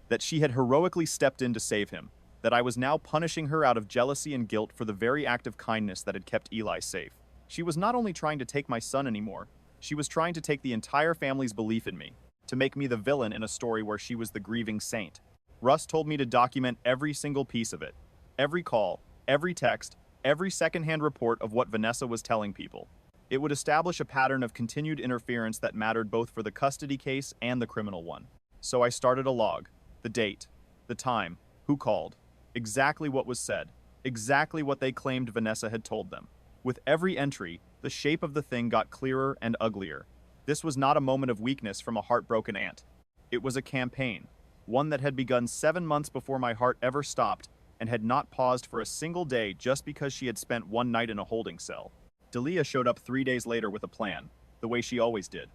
that she had heroically stepped in to save him, that I was now punishing her out of jealousy and guilt for the very act of kindness that had kept Eli safe. She was not only trying to take my son anymore, she was trying to take the entire family's belief in me, to make me the villain in a story where she was the grieving saint. Russ told me to document every single piece of it, every call, every text, every secondhand report of what Vanessa was telling people. It would establish a pattern of continued interference that mattered both for the custody case and the criminal one. So I started a log, the date, the time, who called, exactly what was said, exactly what they claimed Vanessa had told them. With every entry, the shape of the thing got clearer and uglier. This was not a moment of weakness from a heartbroken aunt. It was a campaign, one that had begun 7 months before my heart ever stopped and had not paused for a single day just because she had spent one night in a holding cell. Delia showed up 3 days later with a plan, the way she always did.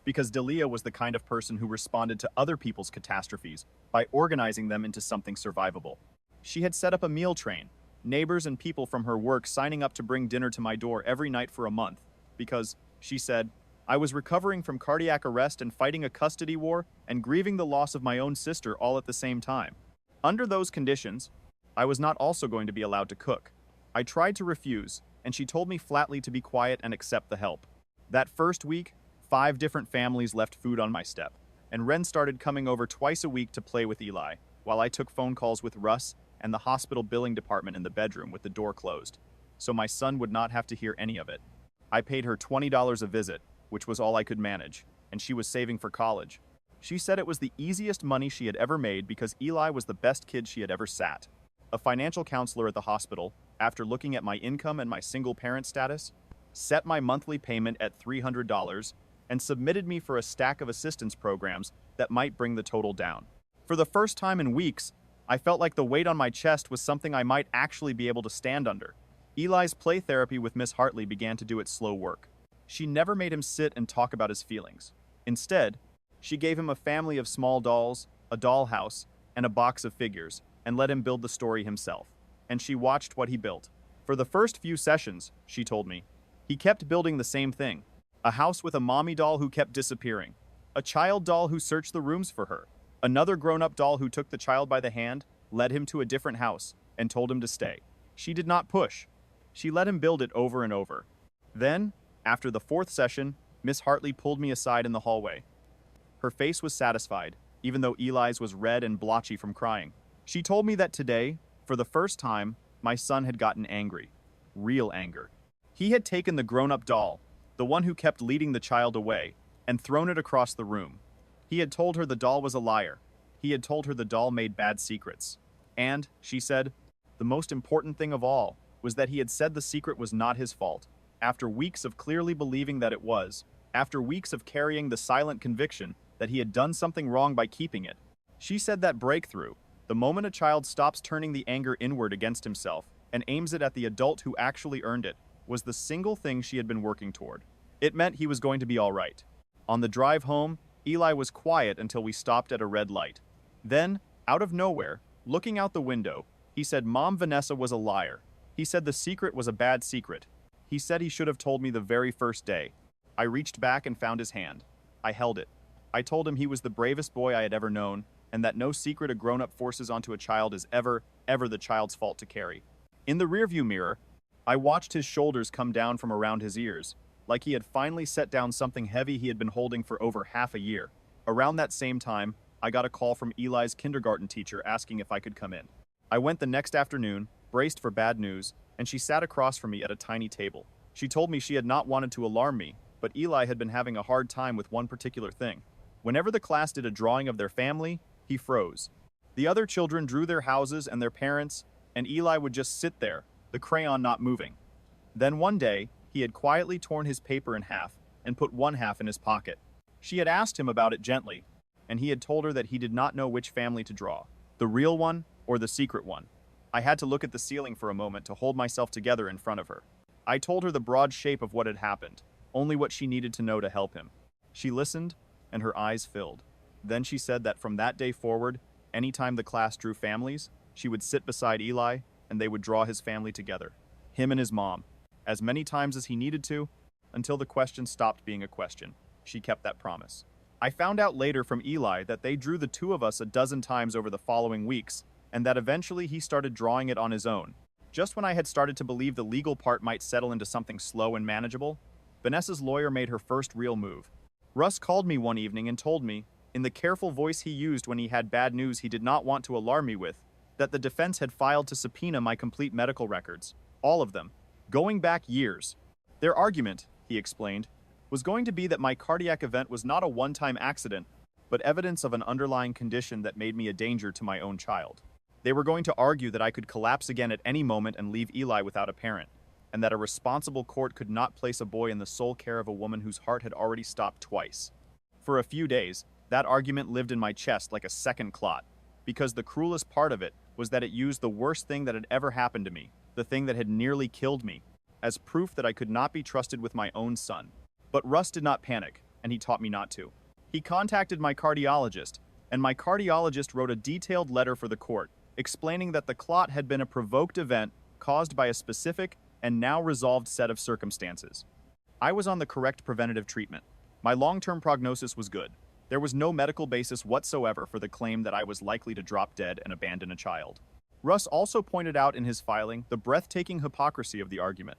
Because Delia was the kind of person who responded to other people's catastrophes by organizing them into something survivable. She had set up a meal train, neighbors and people from her work signing up to bring dinner to my door every night for a month, because, she said, I was recovering from cardiac arrest and fighting a custody war and grieving the loss of my own sister all at the same time. Under those conditions, I was not also going to be allowed to cook. I tried to refuse, and she told me flatly to be quiet and accept the help. That first week, 5 different families left food on my step, and Ren started coming over twice a week to play with Eli, while I took phone calls with Russ and the hospital billing department in the bedroom with the door closed, so my son would not have to hear any of it. I paid her $20 a visit, which was all I could manage, and she was saving for college. She said it was the easiest money she had ever made because Eli was the best kid she had ever sat. A financial counselor at the hospital, after looking at my income and my single parent status, set my monthly payment at $300 and submitted me for a stack of assistance programs that might bring the total down. For the first time in weeks, I felt like the weight on my chest was something I might actually be able to stand under. Eli's play therapy with Miss Hartley began to do its slow work. She never made him sit and talk about his feelings. Instead, she gave him a family of small dolls, a dollhouse, and a box of figures, and let him build the story himself. And she watched what he built. For the first few sessions, she told me, he kept building the same thing. A house with a mommy doll who kept disappearing. A child doll who searched the rooms for her. Another grown-up doll who took the child by the hand, led him to a different house, and told him to stay. She did not push. She let him build it over and over. Then, after the 4th session, Miss Hartley pulled me aside in the hallway. Her face was satisfied, even though Eli's was red and blotchy from crying. She told me that today, for the first time, my son had gotten angry. Real anger. He had taken the grown-up doll, the one who kept leading the child away, and thrown it across the room. He had told her the doll was a liar. He had told her the doll made bad secrets. And, she said, the most important thing of all was that he had said the secret was not his fault. After weeks of clearly believing that it was, after weeks of carrying the silent conviction that he had done something wrong by keeping it, she said that breakthrough, the moment a child stops turning the anger inward against himself and aims it at the adult who actually earned it, was the single thing she had been working toward. It meant he was going to be all right. On the drive home, Eli was quiet until we stopped at a red light. Then, out of nowhere, looking out the window, he said Mom Vanessa was a liar. He said the secret was a bad secret. He said he should have told me the very first day. I reached back and found his hand. I held it. I told him he was the bravest boy I had ever known, and that no secret a grown-up forces onto a child is ever the child's fault to carry. In the rearview mirror, I watched his shoulders come down from around his ears, like he had finally set down something heavy he had been holding for over half a year. Around that same time, I got a call from Eli's kindergarten teacher asking if I could come in. I went the next afternoon, braced for bad news, and she sat across from me at a tiny table. She told me she had not wanted to alarm me, but Eli had been having a hard time with one particular thing. Whenever the class did a drawing of their family, he froze. The other children drew their houses and their parents, and Eli would just sit there, the crayon not moving. Then one day, he had quietly torn his paper in half and put one half in his pocket. She had asked him about it gently, and he had told her that he did not know which family to draw, the real one or the secret one. I had to look at the ceiling for a moment to hold myself together in front of her. I told her the broad shape of what had happened, only what she needed to know to help him. She listened, and her eyes filled. Then she said that from that day forward, anytime the class drew families, she would sit beside Eli, and they would draw his family together, him and his mom, as many times as he needed to, until the question stopped being a question. She kept that promise. I found out later from Eli that they drew the two of us a dozen times over the following weeks, and that eventually he started drawing it on his own. Just when I had started to believe the legal part might settle into something slow and manageable, Vanessa's lawyer made her first real move. Russ called me one evening and told me, in the careful voice he used when he had bad news he did not want to alarm me with, that the defense had filed to subpoena my complete medical records, all of them, going back years. Their argument, he explained, was going to be that my cardiac event was not a one-time accident, but evidence of an underlying condition that made me a danger to my own child. They were going to argue that I could collapse again at any moment and leave Eli without a parent, and that a responsible court could not place a boy in the sole care of a woman whose heart had already stopped twice. For a few days, that argument lived in my chest like a second clot, because the cruelest part of it was that it used the worst thing that had ever happened to me, the thing that had nearly killed me, as proof that I could not be trusted with my own son. But Russ did not panic, and he taught me not to. He contacted my cardiologist, and my cardiologist wrote a detailed letter for the court, explaining that the clot had been a provoked event caused by a specific and now resolved set of circumstances. I was on the correct preventative treatment. My long-term prognosis was good. There was no medical basis whatsoever for the claim that I was likely to drop dead and abandon a child. Russ also pointed out in his filing the breathtaking hypocrisy of the argument.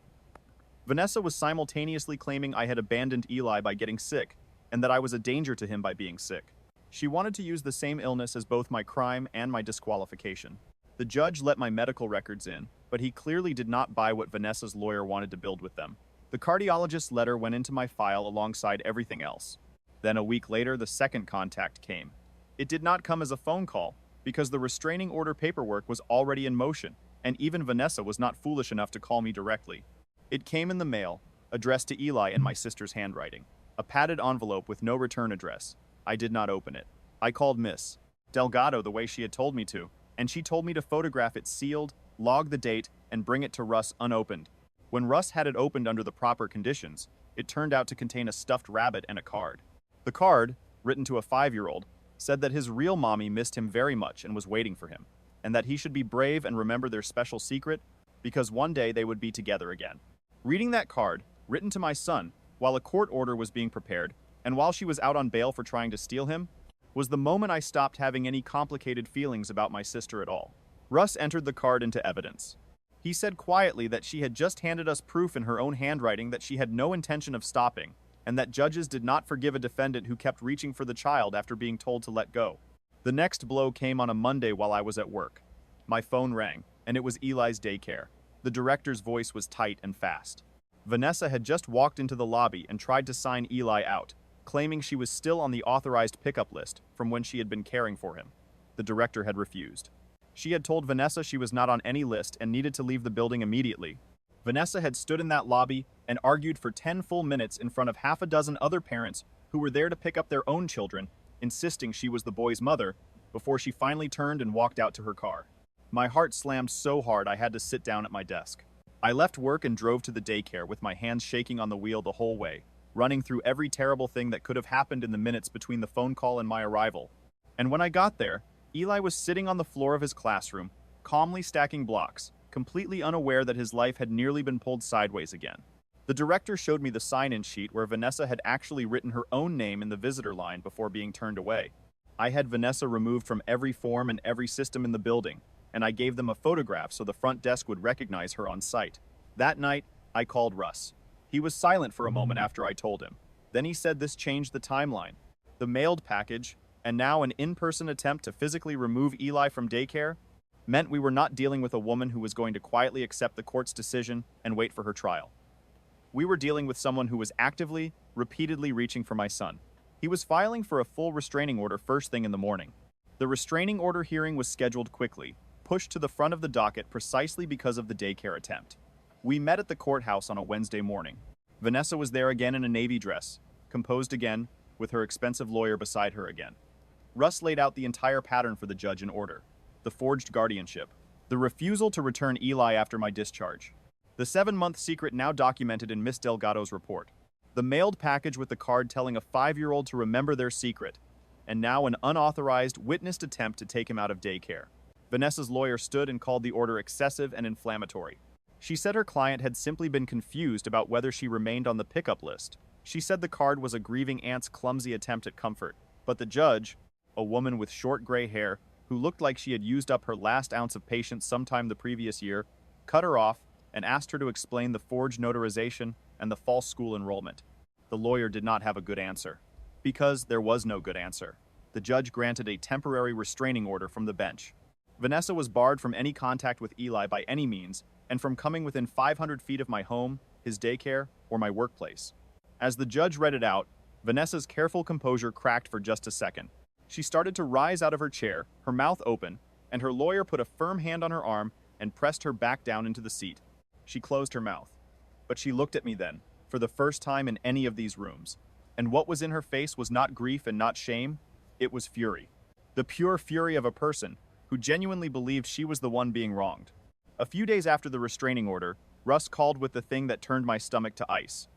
Vanessa was simultaneously claiming I had abandoned Eli by getting sick, and that I was a danger to him by being sick. She wanted to use the same illness as both my crime and my disqualification. The judge let my medical records in, but he clearly did not buy what Vanessa's lawyer wanted to build with them. The cardiologist's letter went into my file alongside everything else. Then a week later, the second contact came. It did not come as a phone call, because the restraining order paperwork was already in motion, and even Vanessa was not foolish enough to call me directly. It came in the mail, addressed to Eli in my sister's handwriting. A padded envelope with no return address. I did not open it. I called Miss Delgado the way she had told me to, and she told me to photograph it sealed, log the date, and bring it to Russ unopened. When Russ had it opened under the proper conditions, it turned out to contain a stuffed rabbit and a card. The card, written to a 5-year-old, said that his real mommy missed him very much and was waiting for him, and that he should be brave and remember their special secret, because one day they would be together again. Reading that card, written to my son, while a court order was being prepared, and while she was out on bail for trying to steal him, was the moment I stopped having any complicated feelings about my sister at all. Russ entered the card into evidence. He said quietly that she had just handed us proof in her own handwriting that she had no intention of stopping, and that judges did not forgive a defendant who kept reaching for the child after being told to let go. The next blow came on a Monday while I was at work. My phone rang, and it was Eli's daycare. The director's voice was tight and fast. Vanessa had just walked into the lobby and tried to sign Eli out, claiming she was still on the authorized pickup list from when she had been caring for him. The director had refused. She had told Vanessa she was not on any list and needed to leave the building immediately. Vanessa had stood in that lobby and argued for 10 full minutes in front of half a dozen other parents who were there to pick up their own children, insisting she was the boy's mother, before she finally turned and walked out to her car. My heart slammed so hard I had to sit down at my desk. I left work and drove to the daycare with my hands shaking on the wheel the whole way, running through every terrible thing that could have happened in the minutes between the phone call and my arrival. And when I got there, Eli was sitting on the floor of his classroom, calmly stacking blocks, completely unaware that his life had nearly been pulled sideways again. The director showed me the sign-in sheet where Vanessa had actually written her own name in the visitor line before being turned away. I had Vanessa removed from every form and every system in the building, and I gave them a photograph so the front desk would recognize her on site. That night, I called Russ. He was silent for a moment after I told him. Then he said this changed the timeline. The mailed package, and now an in-person attempt to physically remove Eli from daycare, meant we were not dealing with a woman who was going to quietly accept the court's decision and wait for her trial. We were dealing with someone who was actively, repeatedly reaching for my son. He was filing for a full restraining order first thing in the morning. The restraining order hearing was scheduled quickly, pushed to the front of the docket precisely because of the daycare attempt. We met at the courthouse on a Wednesday morning. Vanessa was there again in a navy dress, composed again, with her expensive lawyer beside her again. Russ laid out the entire pattern for the judge in order. The forged guardianship, the refusal to return Eli after my discharge, the 7-month secret now documented in Miss Delgado's report, the mailed package with the card telling a 5-year-old to remember their secret, and now an unauthorized, witnessed attempt to take him out of daycare. Vanessa's lawyer stood and called the order excessive and inflammatory. She said her client had simply been confused about whether she remained on the pickup list. She said the card was a grieving aunt's clumsy attempt at comfort, but the judge, a woman with short gray hair, who looked like she had used up her last ounce of patience sometime the previous year, cut her off and asked her to explain the forged notarization and the false school enrollment. The lawyer did not have a good answer. Because there was no good answer. The judge granted a temporary restraining order from the bench. Vanessa was barred from any contact with Eli by any means, and from coming within 500 feet of my home, his daycare, or my workplace. As the judge read it out, Vanessa's careful composure cracked for just a second. She started to rise out of her chair, her mouth open, and her lawyer put a firm hand on her arm and pressed her back down into the seat. She closed her mouth. But she looked at me then, for the first time in any of these rooms. And what was in her face was not grief and not shame, it was fury. The pure fury of a person who genuinely believed she was the one being wronged. A few days after the restraining order, Russ called with the thing that turned my stomach to ice.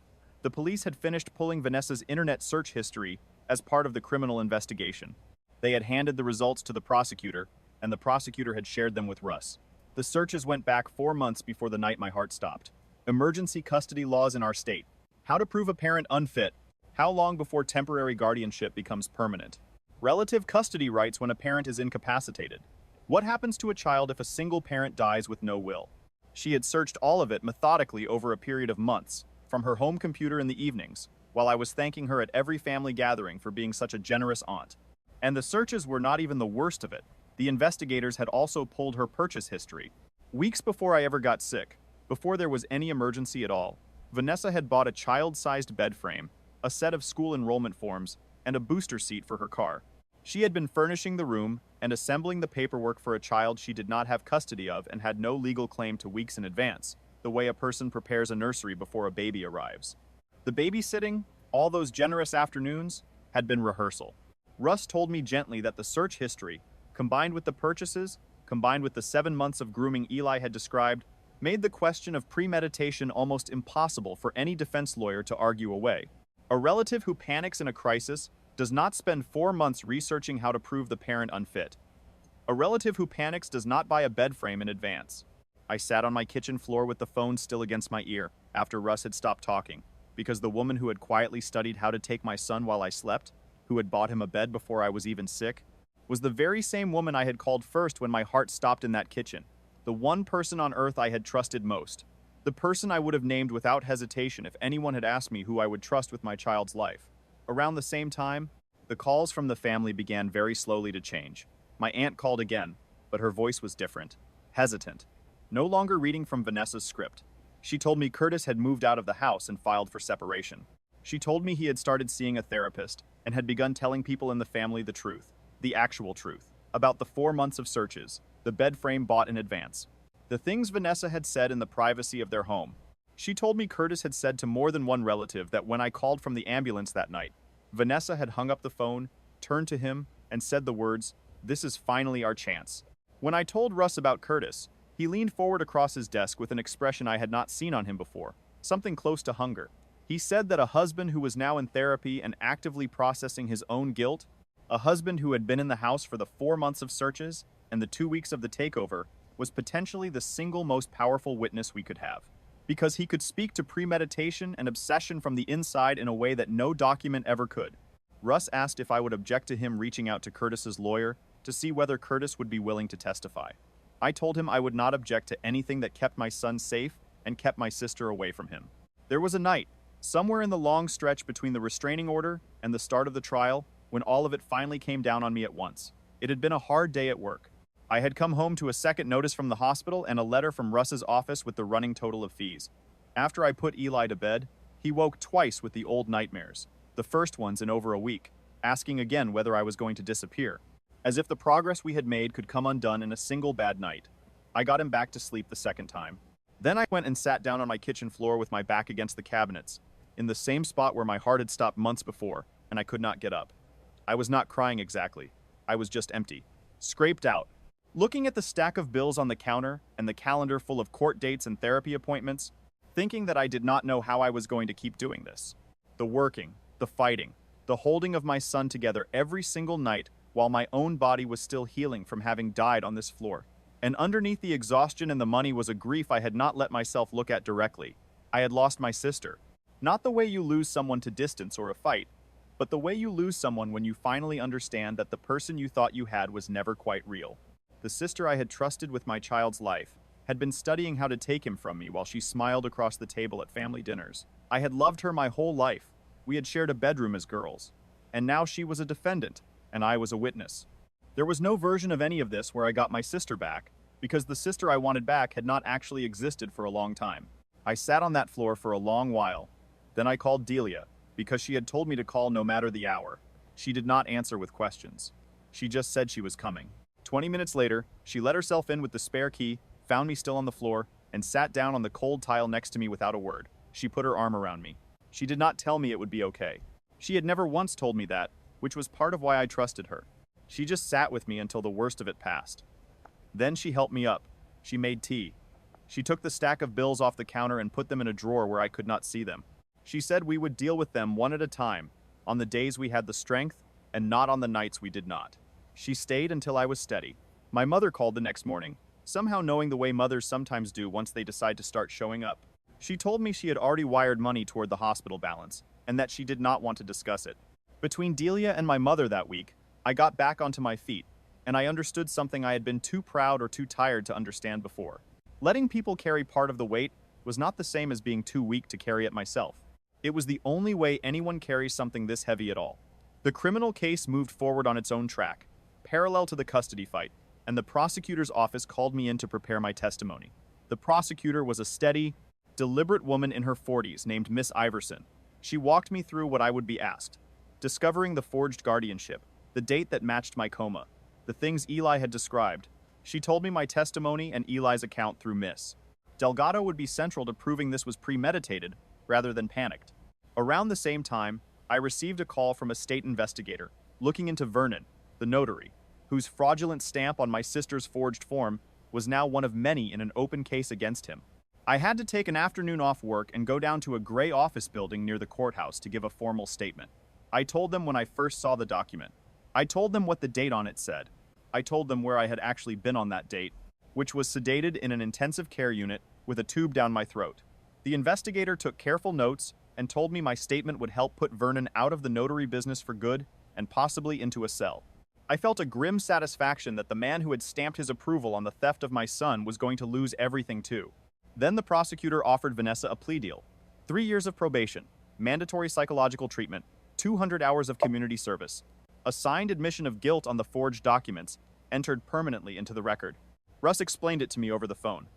The police had finished pulling Vanessa's internet search history as part of the criminal investigation. They had handed the results to the prosecutor, and the prosecutor had shared them with Russ. The searches went back 4 months before the night my heart stopped. Emergency custody laws in our state. How to prove a parent unfit. How long before temporary guardianship becomes permanent. Relative custody rights when a parent is incapacitated. What happens to a child if a single parent dies with no will? She had searched all of it methodically over a period of months, from her home computer in the evenings, while I was thanking her at every family gathering for being such a generous aunt. And the searches were not even the worst of it. The investigators had also pulled her purchase history. Weeks before I ever got sick, before there was any emergency at all, Vanessa had bought a child-sized bed frame, a set of school enrollment forms, and a booster seat for her car. She had been furnishing the room and assembling the paperwork for a child she did not have custody of and had no legal claim to weeks in advance, the way a person prepares a nursery before a baby arrives. The babysitting, all those generous afternoons, had been rehearsal. Russ told me gently that the search history, combined with the purchases, combined with the 7 months of grooming Eli had described, made the question of premeditation almost impossible for any defense lawyer to argue away. A relative who panics in a crisis does not spend 4 months researching how to prove the parent unfit. A relative who panics does not buy a bed frame in advance. I sat on my kitchen floor with the phone still against my ear after Russ had stopped talking, because the woman who had quietly studied how to take my son while I slept, who had bought him a bed before I was even sick, was the very same woman I had called first when my heart stopped in that kitchen, the one person on earth I had trusted most, the person I would have named without hesitation if anyone had asked me who I would trust with my child's life. Around the same time, the calls from the family began very slowly to change. My aunt called again, but her voice was different, hesitant, no longer reading from Vanessa's script. She told me Curtis had moved out of the house and filed for separation. She told me he had started seeing a therapist and had begun telling people in the family the truth, the actual truth, about the 4 months of searches, the bed frame bought in advance, the things Vanessa had said in the privacy of their home. She told me Curtis had said to more than one relative that when I called from the ambulance that night, Vanessa had hung up the phone, turned to him, and said the words, "This is finally our chance." When I told Russ about Curtis, he leaned forward across his desk with an expression I had not seen on him before, something close to hunger. He said that a husband who was now in therapy and actively processing his own guilt, a husband who had been in the house for the 4 months of searches and the 2 weeks of the takeover, was potentially the single most powerful witness we could have. Because he could speak to premeditation and obsession from the inside in a way that no document ever could. Russ asked if I would object to him reaching out to Curtis's lawyer to see whether Curtis would be willing to testify. I told him I would not object to anything that kept my son safe and kept my sister away from him. There was a night, somewhere in the long stretch between the restraining order and the start of the trial, when all of it finally came down on me at once. It had been a hard day at work. I had come home to a second notice from the hospital and a letter from Russ's office with the running total of fees. After I put Eli to bed, he woke twice with the old nightmares, the first ones in over a week, asking again whether I was going to disappear, as if the progress we had made could come undone in a single bad night. I got him back to sleep the second time. Then I went and sat down on my kitchen floor with my back against the cabinets, in the same spot where my heart had stopped months before, and I could not get up. I was not crying exactly. I was just empty, scraped out. Looking at the stack of bills on the counter and the calendar full of court dates and therapy appointments, thinking that I did not know how I was going to keep doing this. The working, the fighting, the holding of my son together every single night while my own body was still healing from having died on this floor. And underneath the exhaustion and the money was a grief I had not let myself look at directly. I had lost my sister. Not the way you lose someone to distance or a fight, but the way you lose someone when you finally understand that the person you thought you had was never quite real. The sister I had trusted with my child's life had been studying how to take him from me while she smiled across the table at family dinners. I had loved her my whole life. We had shared a bedroom as girls. And now she was a defendant, and I was a witness. There was no version of any of this where I got my sister back, because the sister I wanted back had not actually existed for a long time. I sat on that floor for a long while. Then I called Delia, because she had told me to call no matter the hour. She did not answer with questions. She just said she was coming. 20 minutes later, she let herself in with the spare key, found me still on the floor, and sat down on the cold tile next to me without a word. She put her arm around me. She did not tell me it would be okay. She had never once told me that, which was part of why I trusted her. She just sat with me until the worst of it passed. Then she helped me up. She made tea. She took the stack of bills off the counter and put them in a drawer where I could not see them. She said we would deal with them one at a time, on the days we had the strength, and not on the nights we did not. She stayed until I was steady. My mother called the next morning, somehow knowing the way mothers sometimes do once they decide to start showing up. She told me she had already wired money toward the hospital balance, and that she did not want to discuss it. Between Delia and my mother that week, I got back onto my feet, and I understood something I had been too proud or too tired to understand before. Letting people carry part of the weight was not the same as being too weak to carry it myself. It was the only way anyone carries something this heavy at all. The criminal case moved forward on its own track, parallel to the custody fight, and the prosecutor's office called me in to prepare my testimony. The prosecutor was a steady, deliberate woman in her 40s named Miss Iverson. She walked me through what I would be asked, discovering the forged guardianship, the date that matched my coma, the things Eli had described. She told me my testimony and Eli's account through Miss Delgado would be central to proving this was premeditated rather than panicked. Around the same time, I received a call from a state investigator looking into Vernon, the notary, whose fraudulent stamp on my sister's forged form was now one of many in an open case against him. I had to take an afternoon off work and go down to a gray office building near the courthouse to give a formal statement. I told them when I first saw the document. I told them what the date on it said. I told them where I had actually been on that date, which was sedated in an intensive care unit with a tube down my throat. The investigator took careful notes and told me my statement would help put Vernon out of the notary business for good and possibly into a cell. I felt a grim satisfaction that the man who had stamped his approval on the theft of my son was going to lose everything too. Then the prosecutor offered Vanessa a plea deal. 3 years of probation, mandatory psychological treatment, 200 hours of community service, a signed admission of guilt on the forged documents, entered permanently into the record. Russ explained it to me over the phone.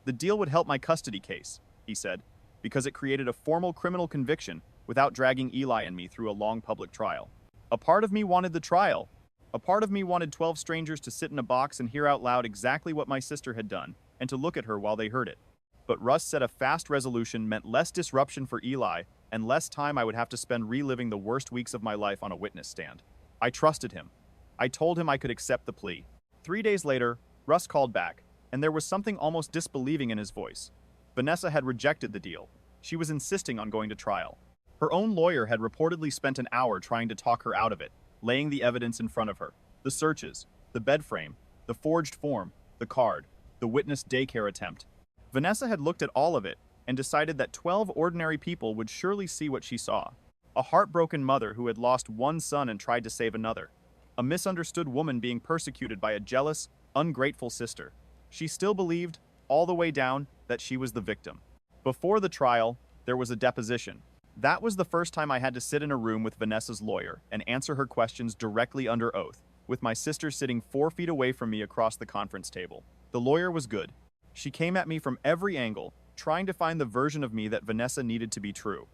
The deal would help my custody case, he said. because it created a formal criminal conviction without dragging Eli and me through a long public trial. A part of me wanted the trial. A part of me wanted 12 strangers to sit in a box and hear out loud exactly what my sister had done, and to look at her while they heard it. But Russ said a fast resolution meant less disruption for Eli and less time I would have to spend reliving the worst weeks of my life on a witness stand. I trusted him. I told him I could accept the plea. 3 days later, Russ called back, and there was something almost disbelieving in his voice. Vanessa had rejected the deal. She was insisting on going to trial. Her own lawyer had reportedly spent an hour trying to talk her out of it, laying the evidence in front of her. The searches, the bed frame, the forged form, the card, the witness daycare attempt. Vanessa had looked at all of it and decided that 12 ordinary people would surely see what she saw. A heartbroken mother who had lost one son and tried to save another. A misunderstood woman being persecuted by a jealous, ungrateful sister. She still believed, all the way down, that she was the victim. Before the trial, there was a deposition. That was the first time I had to sit in a room with Vanessa's lawyer and answer her questions directly under oath, with my sister sitting 4 feet away from me across the conference table. The lawyer was good. She came at me from every angle, trying to find the version of me that Vanessa needed to be true.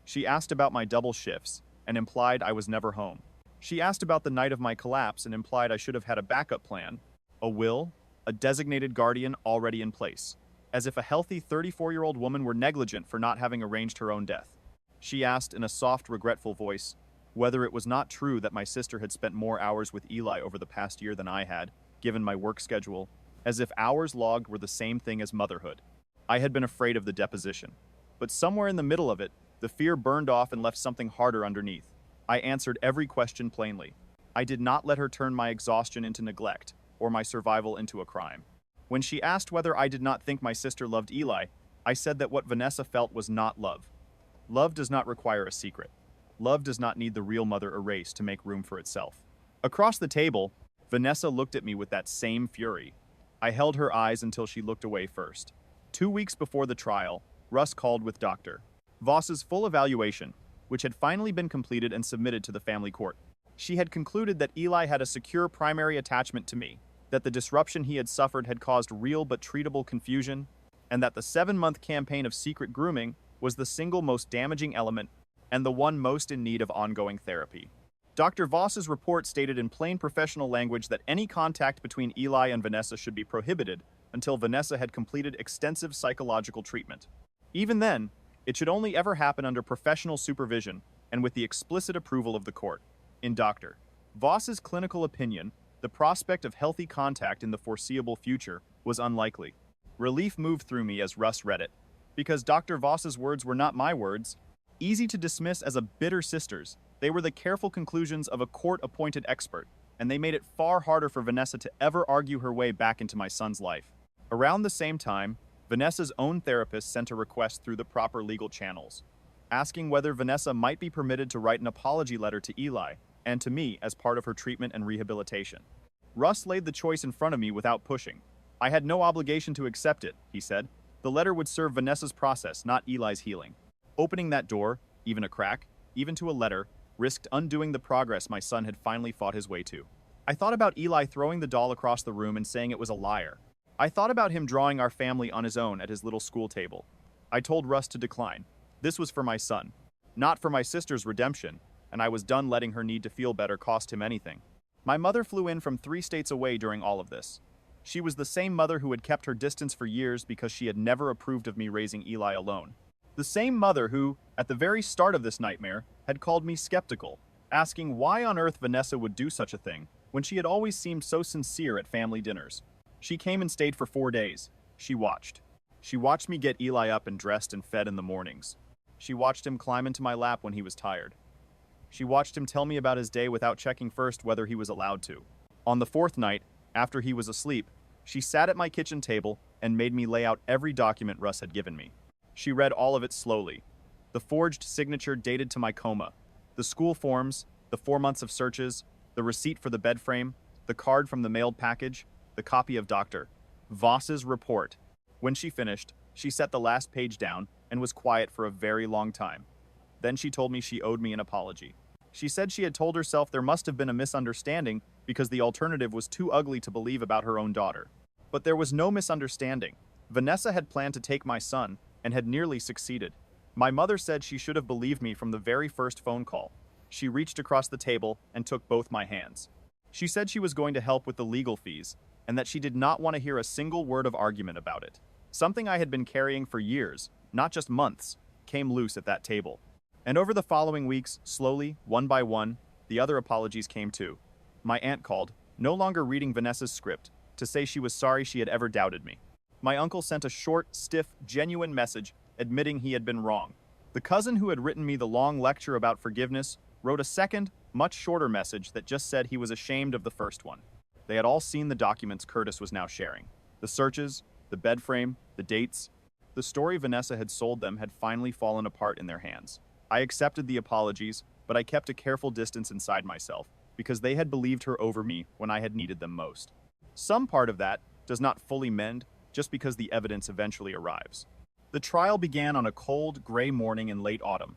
She asked about my double shifts and implied I was never home. She asked about the night of my collapse and implied I should have had a backup plan, a will, a designated guardian already in place, as if a healthy 34-year-old woman were negligent for not having arranged her own death. She asked in a soft, regretful voice whether it was not true that my sister had spent more hours with Eli over the past year than I had, given my work schedule, as if hours logged were the same thing as motherhood. I had been afraid of the deposition, but somewhere in the middle of it, the fear burned off and left something harder underneath. I answered every question plainly. I did not let her turn my exhaustion into neglect, or my survival into a crime. When she asked whether I did not think my sister loved Eli, I said that what Vanessa felt was not love. Love does not require a secret. Love does not need the real mother erased to make room for itself. Across the table, Vanessa looked at me with that same fury. I held her eyes until she looked away first. 2 weeks before the trial, Russ called with Dr. Voss's full evaluation, which had finally been completed and submitted to the family court. She had concluded that Eli had a secure primary attachment to me, that the disruption he had suffered had caused real but treatable confusion, and that the 7-month campaign of secret grooming was the single most damaging element and the one most in need of ongoing therapy. Dr. Voss's report stated in plain professional language that any contact between Eli and Vanessa should be prohibited until Vanessa had completed extensive psychological treatment. Even then, it should only ever happen under professional supervision and with the explicit approval of the court. In Dr. Voss's clinical opinion, the prospect of healthy contact in the foreseeable future was unlikely. Relief moved through me as Russ read it, because Dr. Voss's words were not my words. Easy to dismiss as a bitter sisters, they were the careful conclusions of a court-appointed expert, and they made it far harder for Vanessa to ever argue her way back into my son's life. Around the same time, Vanessa's own therapist sent a request through the proper legal channels, asking whether Vanessa might be permitted to write an apology letter to Eli and to me as part of her treatment and rehabilitation. Russ laid the choice in front of me without pushing. I had no obligation to accept it, he said. The letter would serve Vanessa's process, not Eli's healing. Opening that door, even a crack, even to a letter, risked undoing the progress my son had finally fought his way to. I thought about Eli throwing the doll across the room and saying it was a liar. I thought about him drawing our family on his own at his little school table. I told Russ to decline. This was for my son, not for my sister's redemption, and I was done letting her need to feel better cost him anything. My mother flew in from 3 states away during all of this. She was the same mother who had kept her distance for years because she had never approved of me raising Eli alone. The same mother who, at the very start of this nightmare, had called me skeptical, asking why on earth Vanessa would do such a thing when she had always seemed so sincere at family dinners. She came and stayed for 4 days. She watched. She watched me get Eli up and dressed and fed in the mornings. She watched him climb into my lap when he was tired. She watched him tell me about his day without checking first whether he was allowed to. On the 4th night, after he was asleep, she sat at my kitchen table and made me lay out every document Russ had given me. She read all of it slowly. The forged signature dated to my coma, the school forms, the 4 months of searches, the receipt for the bed frame, the card from the mailed package, the copy of Dr. Voss's report. When she finished, she set the last page down and was quiet for a very long time. Then she told me she owed me an apology. She said she had told herself there must have been a misunderstanding because the alternative was too ugly to believe about her own daughter. But there was no misunderstanding. Vanessa had planned to take my son, and had nearly succeeded. My mother said she should have believed me from the very first phone call. She reached across the table and took both my hands. She said she was going to help with the legal fees, and that she did not want to hear a single word of argument about it. Something I had been carrying for years, not just months, came loose at that table. And over the following weeks, slowly, one by one, the other apologies came too. My aunt called, no longer reading Vanessa's script, to say she was sorry she had ever doubted me. My uncle sent a short, stiff, genuine message admitting he had been wrong. The cousin who had written me the long lecture about forgiveness wrote a second, much shorter message that just said he was ashamed of the first one. They had all seen the documents Curtis was now sharing. The searches, the bed frame, the dates. The story Vanessa had sold them had finally fallen apart in their hands. I accepted the apologies, but I kept a careful distance inside myself, because they had believed her over me when I had needed them most. Some part of that does not fully mend just because the evidence eventually arrives. The trial began on a cold, gray morning in late autumn.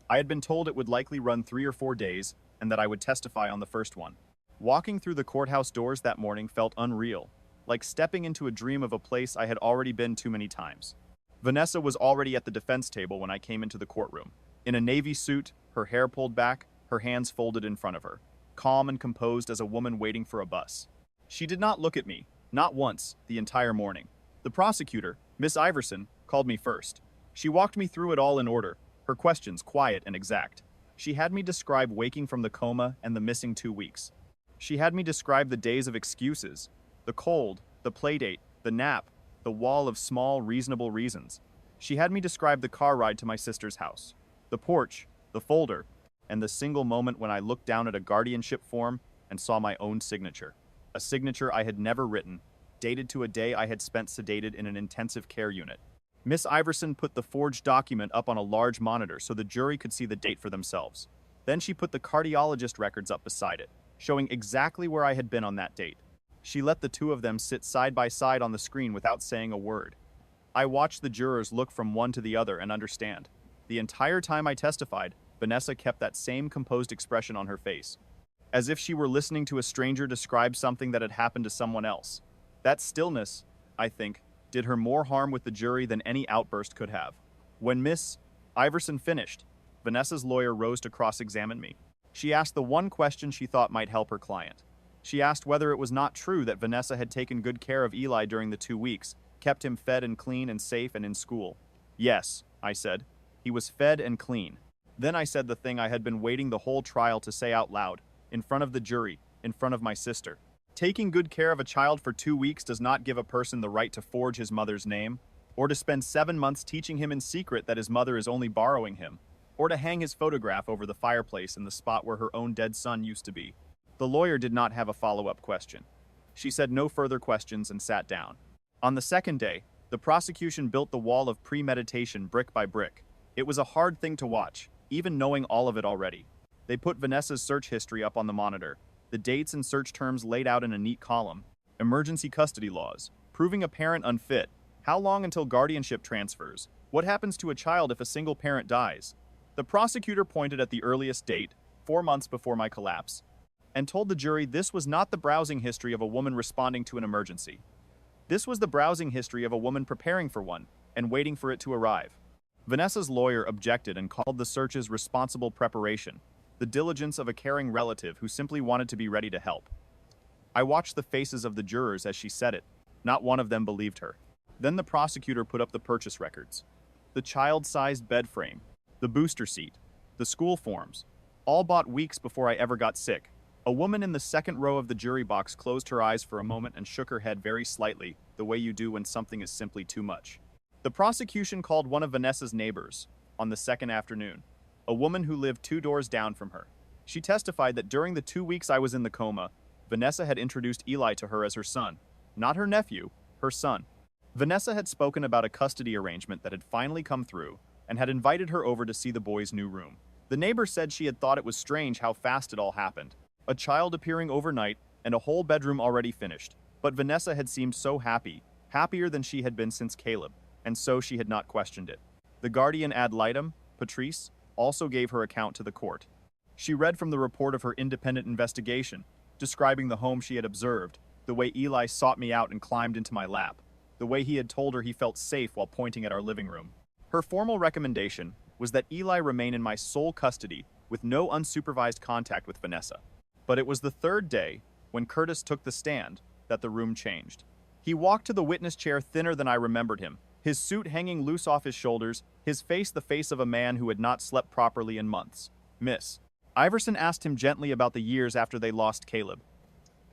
I had been told it would likely run 3 or 4 days, and that I would testify on the first one. Walking through the courthouse doors that morning felt unreal, like stepping into a dream of a place I had already been too many times. Vanessa was already at the defense table when I came into the courtroom. In a navy suit, her hair pulled back, her hands folded in front of her, calm and composed as a woman waiting for a bus. She did not look at me, not once, the entire morning. The prosecutor, Miss Iverson, called me first. She walked me through it all in order, her questions quiet and exact. She had me describe waking from the coma and the missing 2 weeks. She had me describe the days of excuses, the cold, the playdate, the nap, the wall of small, reasonable reasons. She had me describe the car ride to my sister's house, the porch, the folder, and the single moment when I looked down at a guardianship form and saw my own signature. A signature I had never written, dated to a day I had spent sedated in an intensive care unit. Miss Iverson put the forged document up on a large monitor so the jury could see the date for themselves. Then she put the cardiologist records up beside it, showing exactly where I had been on that date. She let the two of them sit side by side on the screen without saying a word. I watched the jurors look from one to the other and understand. The entire time I testified, Vanessa kept that same composed expression on her face, as if she were listening to a stranger describe something that had happened to someone else. That stillness, I think, did her more harm with the jury than any outburst could have. When Miss Iverson finished, Vanessa's lawyer rose to cross-examine me. She asked the one question she thought might help her client. She asked whether it was not true that Vanessa had taken good care of Eli during the 2 weeks, kept him fed and clean and safe and in school. Yes, I said. He was fed and clean. Then I said the thing I had been waiting the whole trial to say out loud, in front of the jury, in front of my sister. Taking good care of a child for 2 weeks does not give a person the right to forge his mother's name, or to spend 7 months teaching him in secret that his mother is only borrowing him, or to hang his photograph over the fireplace in the spot where her own dead son used to be. The lawyer did not have a follow-up question. She said no further questions and sat down. On the second day, the prosecution built the wall of premeditation brick by brick. It was a hard thing to watch, even knowing all of it already. They put Vanessa's search history up on the monitor, the dates and search terms laid out in a neat column, emergency custody laws, proving a parent unfit, how long until guardianship transfers, what happens to a child if a single parent dies. The prosecutor pointed at the earliest date, 4 months before my collapse, and told the jury this was not the browsing history of a woman responding to an emergency. This was the browsing history of a woman preparing for one and waiting for it to arrive. Vanessa's lawyer objected and called the searches responsible preparation, the diligence of a caring relative who simply wanted to be ready to help. I watched the faces of the jurors as she said it. Not one of them believed her. Then the prosecutor put up the purchase records. The child-sized bed frame, the booster seat, the school forms, all bought weeks before I ever got sick. A woman in the second row of the jury box closed her eyes for a moment and shook her head very slightly, the way you do when something is simply too much. The prosecution called one of Vanessa's neighbors on the second afternoon, a woman who lived 2 doors down from her. She testified that during the 2 weeks I was in the coma, Vanessa had introduced Eli to her as her son. Not her nephew, her son. Vanessa had spoken about a custody arrangement that had finally come through and had invited her over to see the boy's new room. The neighbor said she had thought it was strange how fast it all happened. A child appearing overnight and a whole bedroom already finished. But Vanessa had seemed so happy, happier than she had been since Caleb, and so she had not questioned it. The guardian ad litem, Patrice, also gave her account to the court. She read from the report of her independent investigation, describing the home she had observed, the way Eli sought me out and climbed into my lap, the way he had told her he felt safe while pointing at our living room. Her formal recommendation was that Eli remain in my sole custody with no unsupervised contact with Vanessa. But it was the third day, when Curtis took the stand, that the room changed. He walked to the witness chair thinner than I remembered him, his suit hanging loose off his shoulders, his face the face of a man who had not slept properly in months. "Miss." Iverson asked him gently about the years after they lost Caleb.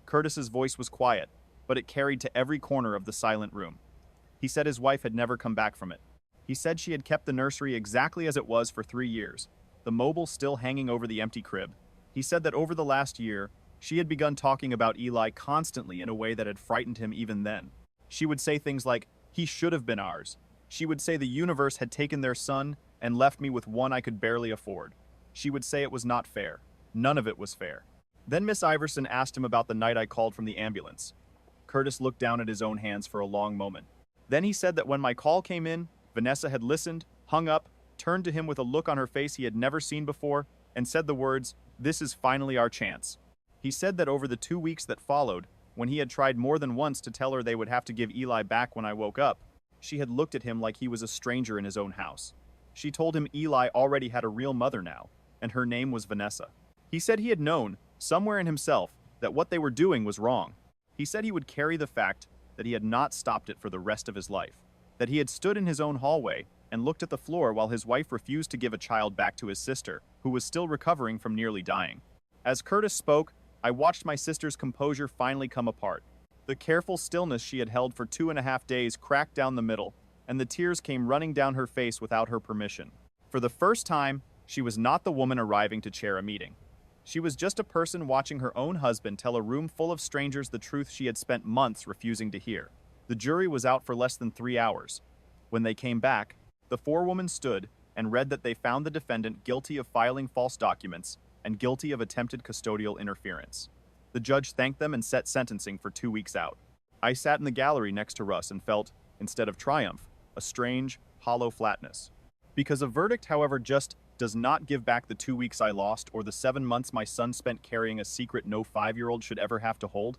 Curtis's voice was quiet, but it carried to every corner of the silent room. He said his wife had never come back from it. He said she had kept the nursery exactly as it was for 3 years, the mobile still hanging over the empty crib. He said that over the last year, she had begun talking about Eli constantly in a way that had frightened him even then. She would say things like, "He should have been ours." She would say the universe had taken their son and left me with one I could barely afford. She would say it was not fair. None of it was fair. Then Miss Iverson asked him about the night I called from the ambulance. Curtis looked down at his own hands for a long moment. Then he said that when my call came in, Vanessa had listened, hung up, turned to him with a look on her face he had never seen before, and said the words, "This is finally our chance." He said that over the 2 weeks that followed, when he had tried more than once to tell her they would have to give Eli back when I woke up, she had looked at him like he was a stranger in his own house. She told him Eli already had a real mother now, and her name was Vanessa. He said he had known, somewhere in himself, that what they were doing was wrong. He said he would carry the fact that he had not stopped it for the rest of his life, that he had stood in his own hallway and looked at the floor while his wife refused to give a child back to his sister, who was still recovering from nearly dying. As Curtis spoke, I watched my sister's composure finally come apart. The careful stillness she had held for 2.5 days cracked down the middle, and the tears came running down her face without her permission. For the first time, she was not the woman arriving to chair a meeting. She was just a person watching her own husband tell a room full of strangers the truth she had spent months refusing to hear. The jury was out for less than 3 hours. When they came back, the forewoman stood and read that they found the defendant guilty of filing false documents and guilty of attempted custodial interference. The judge thanked them and set sentencing for 2 weeks out. I sat in the gallery next to Russ and felt, instead of triumph, a strange, hollow flatness. Because a verdict, however, just does not give back the 2 weeks I lost or the 7 months my son spent carrying a secret no 5-year-old should ever have to hold.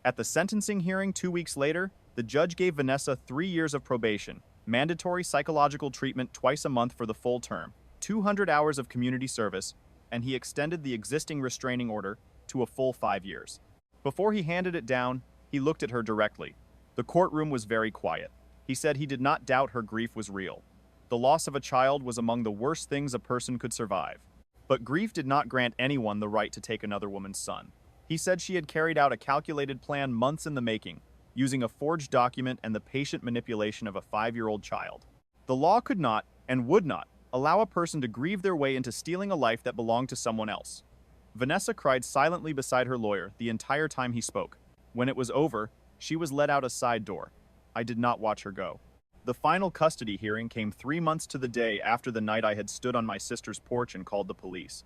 At the sentencing hearing 2 weeks later, the judge gave Vanessa 3 years of probation, mandatory psychological treatment twice a month for the full term, 200 hours of community service, and he extended the existing restraining order to a full 5 years. Before he handed it down, he looked at her directly. The courtroom was very quiet. He said he did not doubt her grief was real. The loss of a child was among the worst things a person could survive. But grief did not grant anyone the right to take another woman's son. He said she had carried out a calculated plan months in the making, using a forged document and the patient manipulation of a 5-year-old child. The law could not, and would not, allow a person to grieve their way into stealing a life that belonged to someone else. Vanessa cried silently beside her lawyer the entire time he spoke. When it was over, she was led out a side door. I did not watch her go. The final custody hearing came 3 months to the day after the night I had stood on my sister's porch and called the police.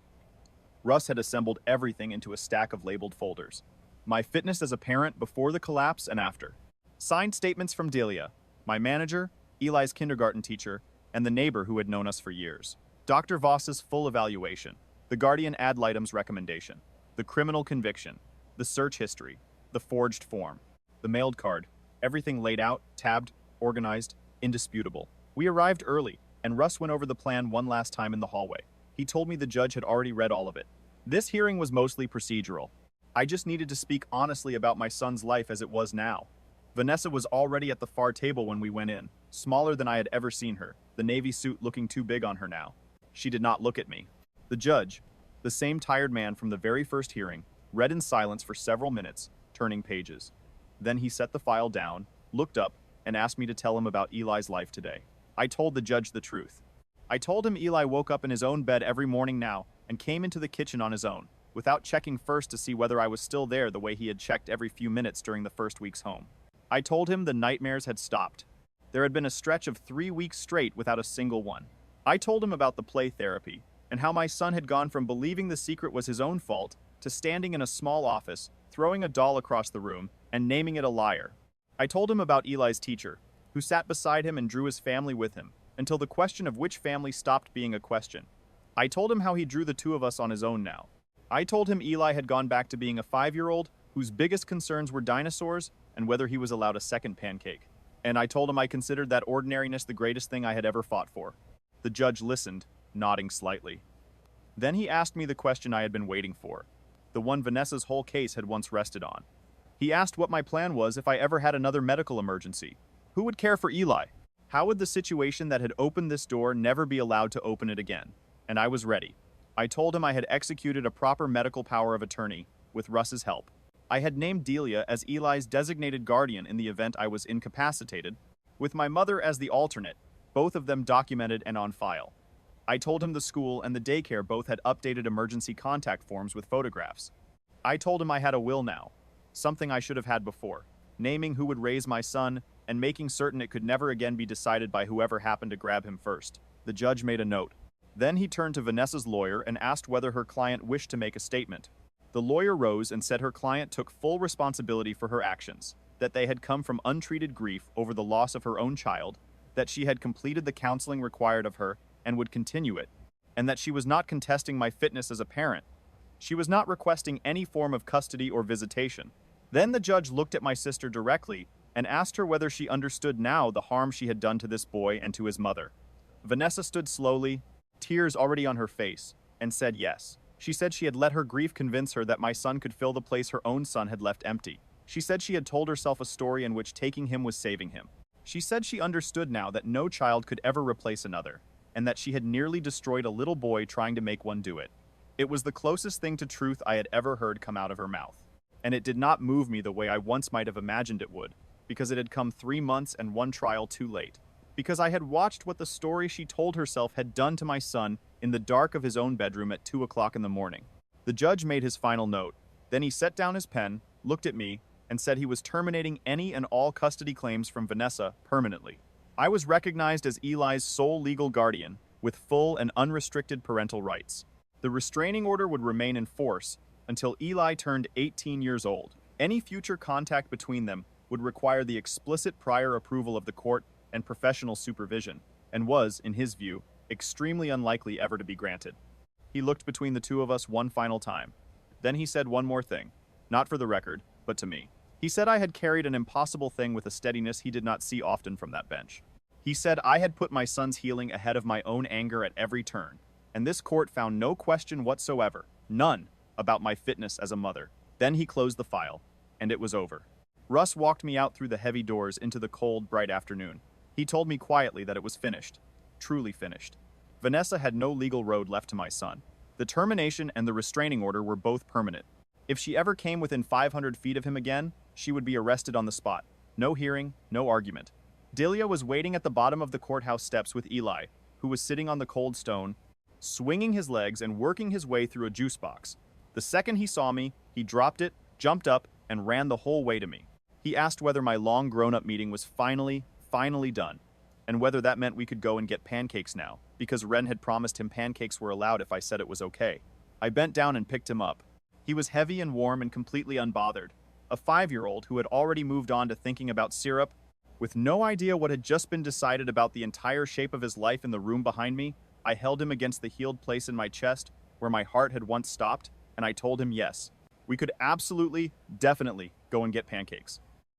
Russ had assembled everything into a stack of labeled folders. My fitness as a parent before the collapse and after. Signed statements from Delia, my manager, Eli's kindergarten teacher, and the neighbor who had known us for years. Dr. Voss's full evaluation, the guardian ad litem's recommendation, the criminal conviction, the search history, the forged form, the mailed card, everything laid out, tabbed, organized, indisputable. We arrived early, and Russ went over the plan one last time in the hallway. He told me the judge had already read all of it. This hearing was mostly procedural. I just needed to speak honestly about my son's life as it was now. Vanessa was already at the far table when we went in, smaller than I had ever seen her, the navy suit looking too big on her now. She did not look at me. The judge, the same tired man from the very first hearing, read in silence for several minutes, turning pages. Then he set the file down, looked up, and asked me to tell him about Eli's life today. I told the judge the truth. I told him Eli woke up in his own bed every morning now and came into the kitchen on his own, without checking first to see whether I was still there the way he had checked every few minutes during the first weeks home. I told him the nightmares had stopped. There had been a stretch of 3 weeks straight without a single one. I told him about the play therapy, and how my son had gone from believing the secret was his own fault to standing in a small office, throwing a doll across the room, and naming it a liar. I told him about Eli's teacher, who sat beside him and drew his family with him, until the question of which family stopped being a question. I told him how he drew the two of us on his own now. I told him Eli had gone back to being a 5-year-old whose biggest concerns were dinosaurs and whether he was allowed a second pancake. and I told him I considered that ordinariness the greatest thing I had ever fought for. The judge listened, nodding slightly. Then he asked me the question I had been waiting for, the one Vanessa's whole case had once rested on. He asked what my plan was if I ever had another medical emergency. Who would care for Eli? How would the situation that had opened this door never be allowed to open it again? And I was ready. I told him I had executed a proper medical power of attorney, with Russ's help. I had named Delia as Eli's designated guardian in the event I was incapacitated, with my mother as the alternate, both of them documented and on file. I told him the school and the daycare both had updated emergency contact forms with photographs. I told him I had a will now, something I should have had before, naming who would raise my son and making certain it could never again be decided by whoever happened to grab him first. The judge made a note. Then he turned to Vanessa's lawyer and asked whether her client wished to make a statement. The lawyer rose and said her client took full responsibility for her actions, that they had come from untreated grief over the loss of her own child, that she had completed the counseling required of her and would continue it, and that she was not contesting my fitness as a parent. She was not requesting any form of custody or visitation. Then the judge looked at my sister directly and asked her whether she understood now the harm she had done to this boy and to his mother. Vanessa stood slowly, tears already on her face, and said yes. She said she had let her grief convince her that my son could fill the place her own son had left empty. She said she had told herself a story in which taking him was saving him. She said she understood now that no child could ever replace another, and that she had nearly destroyed a little boy trying to make one do it. It was the closest thing to truth I had ever heard come out of her mouth. And it did not move me the way I once might have imagined it would, because it had come 3 months and 1 trial too late. Because I had watched what the story she told herself had done to my son in the dark of his own bedroom at 2 o'clock in the morning. The judge made his final note. Then he set down his pen, looked at me, and said he was terminating any and all custody claims from Vanessa permanently. I was recognized as Eli's sole legal guardian, with full and unrestricted parental rights. The restraining order would remain in force until Eli turned 18 years old. Any future contact between them would require the explicit prior approval of the court and professional supervision, and was, in his view, extremely unlikely ever to be granted. He looked between the two of us one final time. Then he said one more thing, not for the record, but to me. He said I had carried an impossible thing with a steadiness he did not see often from that bench. He said I had put my son's healing ahead of my own anger at every turn, and this court found no question whatsoever, none, about my fitness as a mother. Then he closed the file, and it was over. Russ walked me out through the heavy doors into the cold, bright afternoon. He told me quietly that it was finished, truly finished. Vanessa had no legal road left to my son. The termination and the restraining order were both permanent. If she ever came within 500 feet of him again, she would be arrested on the spot. No hearing, no argument. Delia was waiting at the bottom of the courthouse steps with Eli, who was sitting on the cold stone, swinging his legs and working his way through a juice box. The second he saw me, he dropped it, jumped up, and ran the whole way to me. He asked whether my long grown-up meeting was finally done, and whether that meant we could go and get pancakes now, because Ren had promised him pancakes were allowed if I said it was okay. I bent down and picked him up. He was heavy and warm and completely unbothered, a 5-year-old who had already moved on to thinking about syrup. With no idea what had just been decided about the entire shape of his life in the room behind me, I held him against the healed place in my chest where my heart had once stopped, and I told him yes. We could absolutely, definitely go and get pancakes.